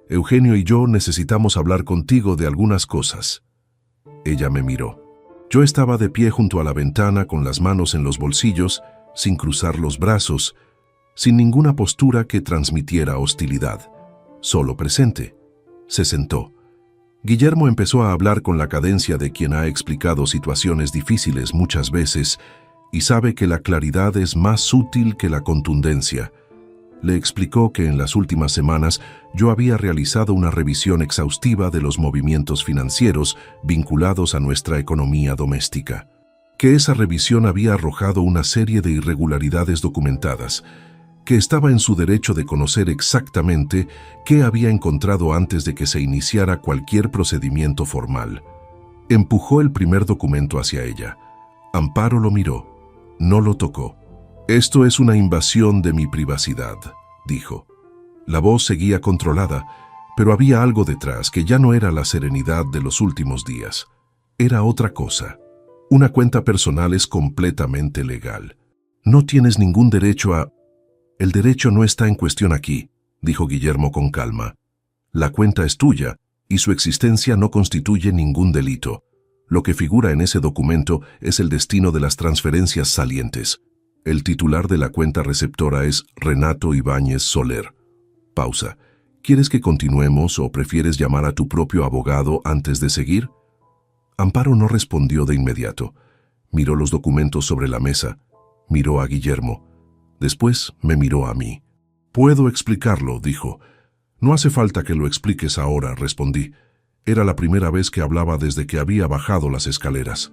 Eugenio y yo necesitamos hablar contigo de algunas cosas». Ella me miró. Yo estaba de pie junto a la ventana con las manos en los bolsillos, sin cruzar los brazos, sin ninguna postura que transmitiera hostilidad. Solo presente. Se sentó. Guillermo empezó a hablar con la cadencia de quien ha explicado situaciones difíciles muchas veces y sabe que la claridad es más sutil que la contundencia. Le explicó que en las últimas semanas yo había realizado una revisión exhaustiva de los movimientos financieros vinculados a nuestra economía doméstica. Que esa revisión había arrojado una serie de irregularidades documentadas, que estaba en su derecho de conocer exactamente qué había encontrado antes de que se iniciara cualquier procedimiento formal. Empujó el primer documento hacia ella. Amparo lo miró. No lo tocó. «Esto es una invasión de mi privacidad», dijo. La voz seguía controlada, pero había algo detrás que ya no era la serenidad de los últimos días. Era otra cosa. Una cuenta personal es completamente legal. No tienes ningún derecho a... «El derecho no está en cuestión aquí», dijo Guillermo con calma. «La cuenta es tuya y su existencia no constituye ningún delito. Lo que figura en ese documento es el destino de las transferencias salientes. El titular de la cuenta receptora es Renato Ibáñez Soler». Pausa. ¿Quieres que continuemos o prefieres llamar a tu propio abogado antes de seguir? Amparo no respondió de inmediato. Miró los documentos sobre la mesa. Miró a Guillermo. Después me miró a mí. «Puedo explicarlo», dijo. «No hace falta que lo expliques ahora», respondí. Era la primera vez que hablaba desde que había bajado las escaleras.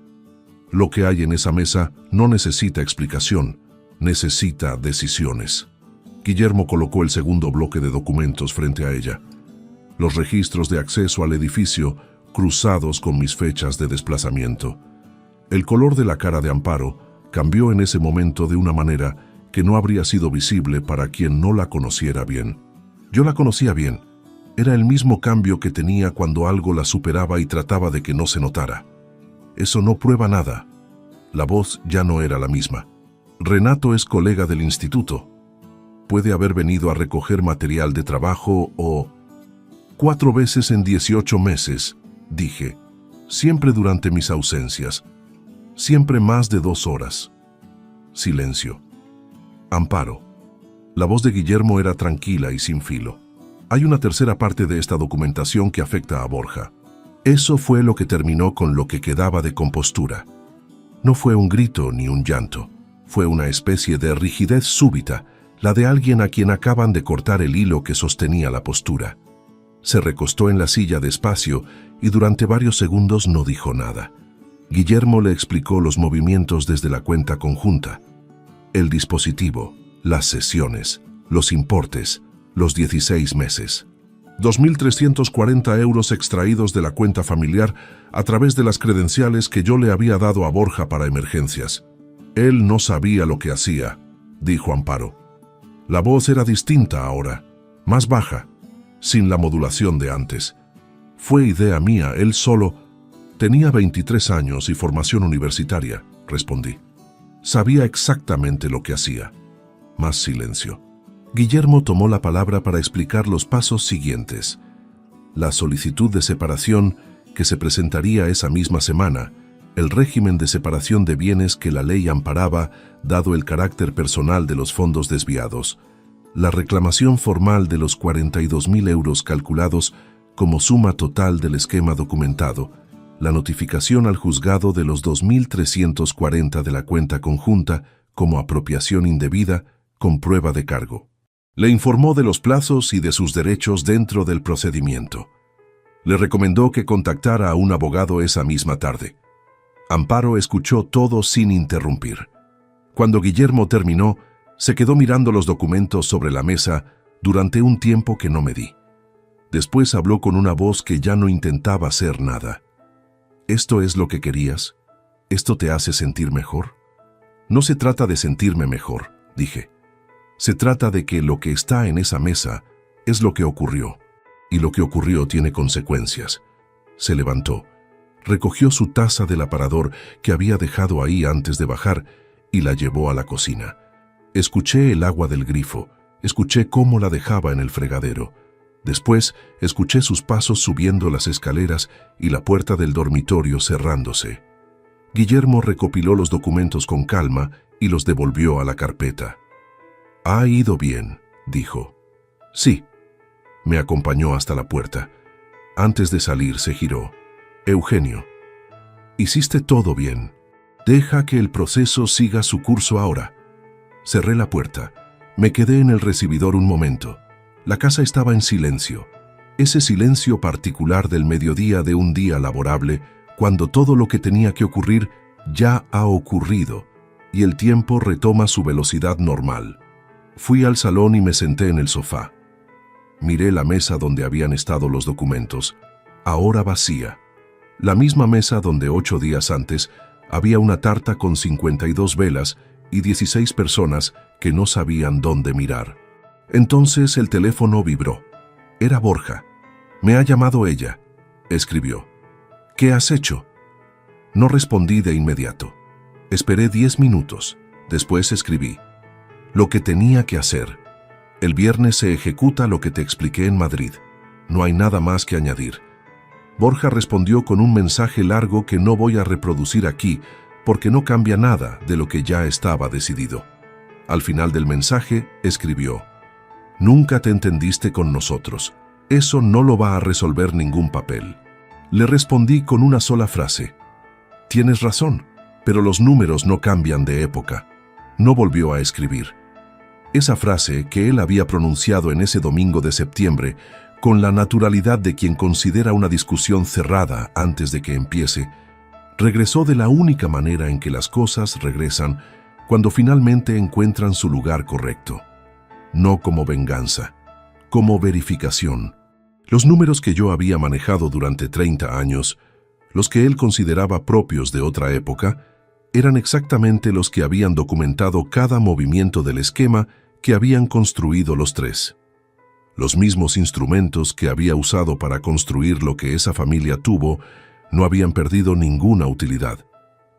Lo que hay en esa mesa no necesita explicación, necesita decisiones. Guillermo colocó el segundo bloque de documentos frente a ella. Los registros de acceso al edificio cruzados con mis fechas de desplazamiento. El color de la cara de Amparo cambió en ese momento de una manera que no habría sido visible para quien no la conociera bien. Yo la conocía bien. Era el mismo cambio que tenía cuando algo la superaba y trataba de que no se notara. Eso no prueba nada. La voz ya no era la misma. «Renato es colega del instituto. Puede haber venido a recoger material de trabajo o... 4 veces en 18 meses, dije. Siempre durante mis ausencias. Siempre más de 2 horas. Silencio. Amparo. La voz de Guillermo era tranquila y sin filo. Hay una tercera parte de esta documentación que afecta a Borja. Eso fue lo que terminó con lo que quedaba de compostura. No fue un grito ni un llanto. Fue una especie de rigidez súbita, la de alguien a quien acaban de cortar el hilo que sostenía la postura. Se recostó en la silla despacio y durante varios segundos no dijo nada. Guillermo le explicó los movimientos desde la cuenta conjunta, el dispositivo, las sesiones, los importes, los 16 meses. 2.340 euros extraídos de la cuenta familiar a través de las credenciales que yo le había dado a Borja para emergencias. Él no sabía lo que hacía, dijo Amparo. La voz era distinta ahora, más baja, sin la modulación de antes. Fue idea mía, él solo. Tenía 23 años y formación universitaria, respondí. Sabía exactamente lo que hacía. Más silencio. Guillermo tomó la palabra para explicar los pasos siguientes. La solicitud de separación que se presentaría esa misma semana, el régimen de separación de bienes que la ley amparaba, dado el carácter personal de los fondos desviados, la reclamación formal de los 42.000 euros calculados como suma total del esquema documentado, la notificación al juzgado de los 2.340 de la cuenta conjunta como apropiación indebida con prueba de cargo. Le informó de los plazos y de sus derechos dentro del procedimiento. Le recomendó que contactara a un abogado esa misma tarde. Amparo escuchó todo sin interrumpir. Cuando Guillermo terminó, se quedó mirando los documentos sobre la mesa durante un tiempo que no me di. Después habló con una voz que ya no intentaba hacer nada. ¿Esto es lo que querías? ¿Esto te hace sentir mejor? No se trata de sentirme mejor, dije. Se trata de que lo que está en esa mesa es lo que ocurrió, y lo que ocurrió tiene consecuencias. Se levantó, recogió su taza del aparador que había dejado ahí antes de bajar y la llevó a la cocina. Escuché el agua del grifo, escuché cómo la dejaba en el fregadero. Después escuché sus pasos subiendo las escaleras y la puerta del dormitorio cerrándose. Guillermo recopiló los documentos con calma y los devolvió a la carpeta. «Ha ido bien», dijo. «Sí». Me acompañó hasta la puerta. Antes de salir se giró. «Eugenio, hiciste todo bien. Deja que el proceso siga su curso ahora». Cerré la puerta. Me quedé en el recibidor un momento. La casa estaba en silencio. Ese silencio particular del mediodía de un día laborable, cuando todo lo que tenía que ocurrir ya ha ocurrido y el tiempo retoma su velocidad normal. Fui al salón y me senté en el sofá. Miré la mesa donde habían estado los documentos, ahora vacía. La misma mesa donde 8 días antes había una tarta con 52 velas y 16 personas que no sabían dónde mirar. Entonces el teléfono vibró. Era Borja. «Me ha llamado ella», escribió. «¿Qué has hecho?» No respondí de inmediato. Esperé 10 minutos. Después escribí. «Lo que tenía que hacer. El viernes se ejecuta lo que te expliqué en Madrid. No hay nada más que añadir». Borja respondió con un mensaje largo que no voy a reproducir aquí porque no cambia nada de lo que ya estaba decidido. Al final del mensaje escribió: «Nunca te entendiste con nosotros. Eso no lo va a resolver ningún papel». Le respondí con una sola frase: «Tienes razón, pero los números no cambian de época». No volvió a escribir. Esa frase que él había pronunciado en ese domingo de septiembre, con la naturalidad de quien considera una discusión cerrada antes de que empiece, regresó de la única manera en que las cosas regresan cuando finalmente encuentran su lugar correcto. No como venganza, como verificación. Los números que yo había manejado durante 30 años, los que él consideraba propios de otra época, eran exactamente los que habían documentado cada movimiento del esquema que habían construido los tres. Los mismos instrumentos que había usado para construir lo que esa familia tuvo no habían perdido ninguna utilidad,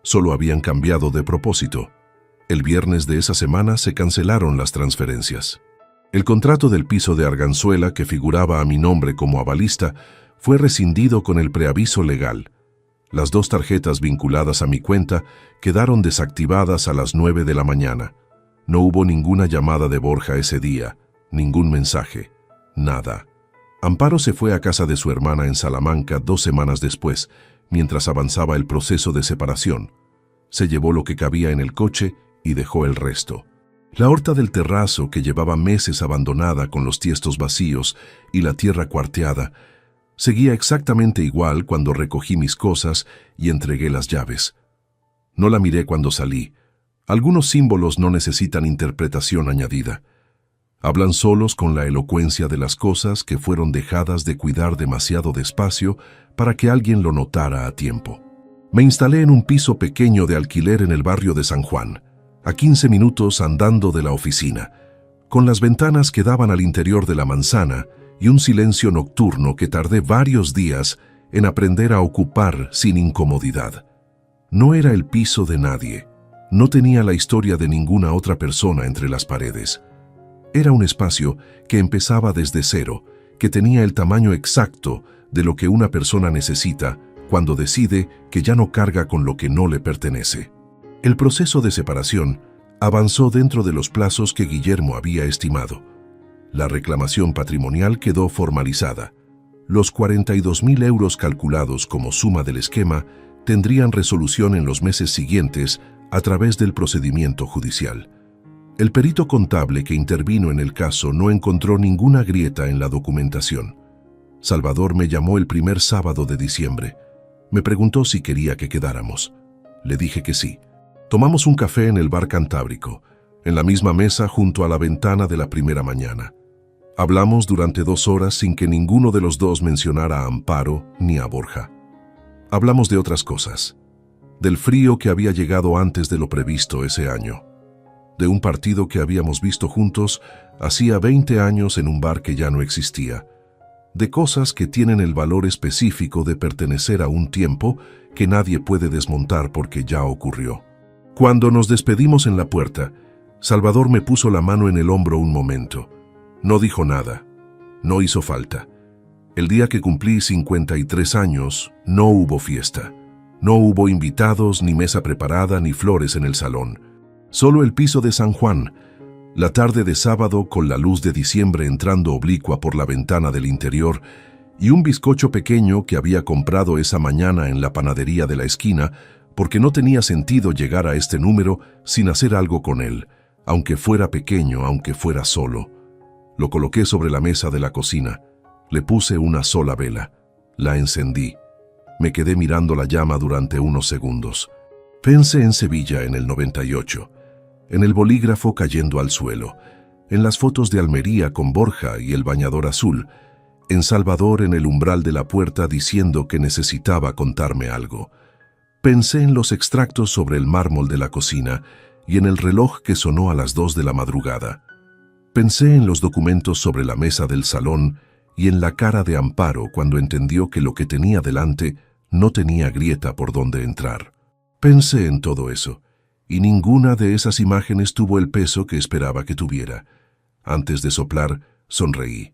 solo habían cambiado de propósito. El viernes de esa semana se cancelaron las transferencias. El contrato del piso de Arganzuela, que figuraba a mi nombre como avalista, fue rescindido con el preaviso legal. Las 2 tarjetas vinculadas a mi cuenta quedaron desactivadas a las 9 de la mañana. No hubo ninguna llamada de Borja ese día, ningún mensaje, nada. Amparo se fue a casa de su hermana en Salamanca 2 semanas después, mientras avanzaba el proceso de separación. Se llevó lo que cabía en el coche y dejó el resto. La horta del terrazo, que llevaba meses abandonada con los tiestos vacíos y la tierra cuarteada, Seguía exactamente igual cuando recogí mis cosas y entregué las llaves. No la miré cuando salí. Algunos símbolos no necesitan interpretación añadida. Hablan solos con la elocuencia de las cosas que fueron dejadas de cuidar demasiado despacio para que alguien lo notara a tiempo. Me instalé en un piso pequeño de alquiler en el barrio de San Juan, a 15 minutos andando de la oficina, con las ventanas que daban al interior de la manzana y un silencio nocturno que tardé varios días en aprender a ocupar sin incomodidad. No era el piso de nadie, no tenía la historia de ninguna otra persona entre las paredes. Era un espacio que empezaba desde cero, que tenía el tamaño exacto de lo que una persona necesita cuando decide que ya no carga con lo que no le pertenece. El proceso de separación avanzó dentro de los plazos que Guillermo había estimado. La reclamación patrimonial quedó formalizada. Los 42.000 euros calculados como suma del esquema tendrían resolución en los meses siguientes a través del procedimiento judicial. El perito contable que intervino en el caso no encontró ninguna grieta en la documentación. Salvador me llamó el primer sábado de diciembre. Me preguntó si quería que quedáramos. Le dije que sí. Tomamos un café en el bar Cantábrico, en la misma mesa junto a la ventana de la primera mañana. Hablamos durante 2 horas sin que ninguno de los dos mencionara a Amparo ni a Borja. Hablamos de otras cosas. Del frío que había llegado antes de lo previsto ese año. De un partido que habíamos visto juntos hacía 20 años en un bar que ya no existía. De cosas que tienen el valor específico de pertenecer a un tiempo que nadie puede desmontar porque ya ocurrió. Cuando nos despedimos en la puerta, Salvador me puso la mano en el hombro un momento. No dijo nada. No hizo falta. El día que cumplí 53 años, no hubo fiesta. No hubo invitados, ni mesa preparada, ni flores en el salón. Solo el piso de San Juan, la tarde de sábado con la luz de diciembre entrando oblicua por la ventana del interior y un bizcocho pequeño que había comprado esa mañana en la panadería de la esquina porque no tenía sentido llegar a este número sin hacer algo con él, aunque fuera pequeño, aunque fuera solo. Lo coloqué sobre la mesa de la cocina, le puse una sola vela, la encendí. Me quedé mirando la llama durante unos segundos. Pensé en Sevilla en el 98. En el bolígrafo cayendo al suelo, en las fotos de Almería con Borja y el bañador azul, en Salvador en el umbral de la puerta diciendo que necesitaba contarme algo. Pensé en los extractos sobre el mármol de la cocina y en el reloj que sonó a las 2 de la madrugada. Pensé en los documentos sobre la mesa del salón y en la cara de Amparo cuando entendió que lo que tenía delante no tenía grieta por donde entrar. Pensé en todo eso. Y ninguna de esas imágenes tuvo el peso que esperaba que tuviera. Antes de soplar, sonreí.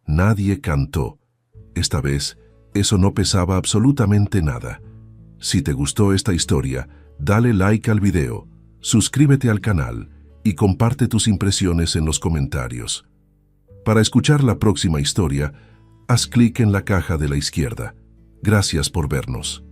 Nadie cantó. Esta vez, eso no pesaba absolutamente nada. Si te gustó esta historia, dale like al video, suscríbete al canal y comparte tus impresiones en los comentarios. Para escuchar la próxima historia, haz clic en la caja de la izquierda. Gracias por vernos.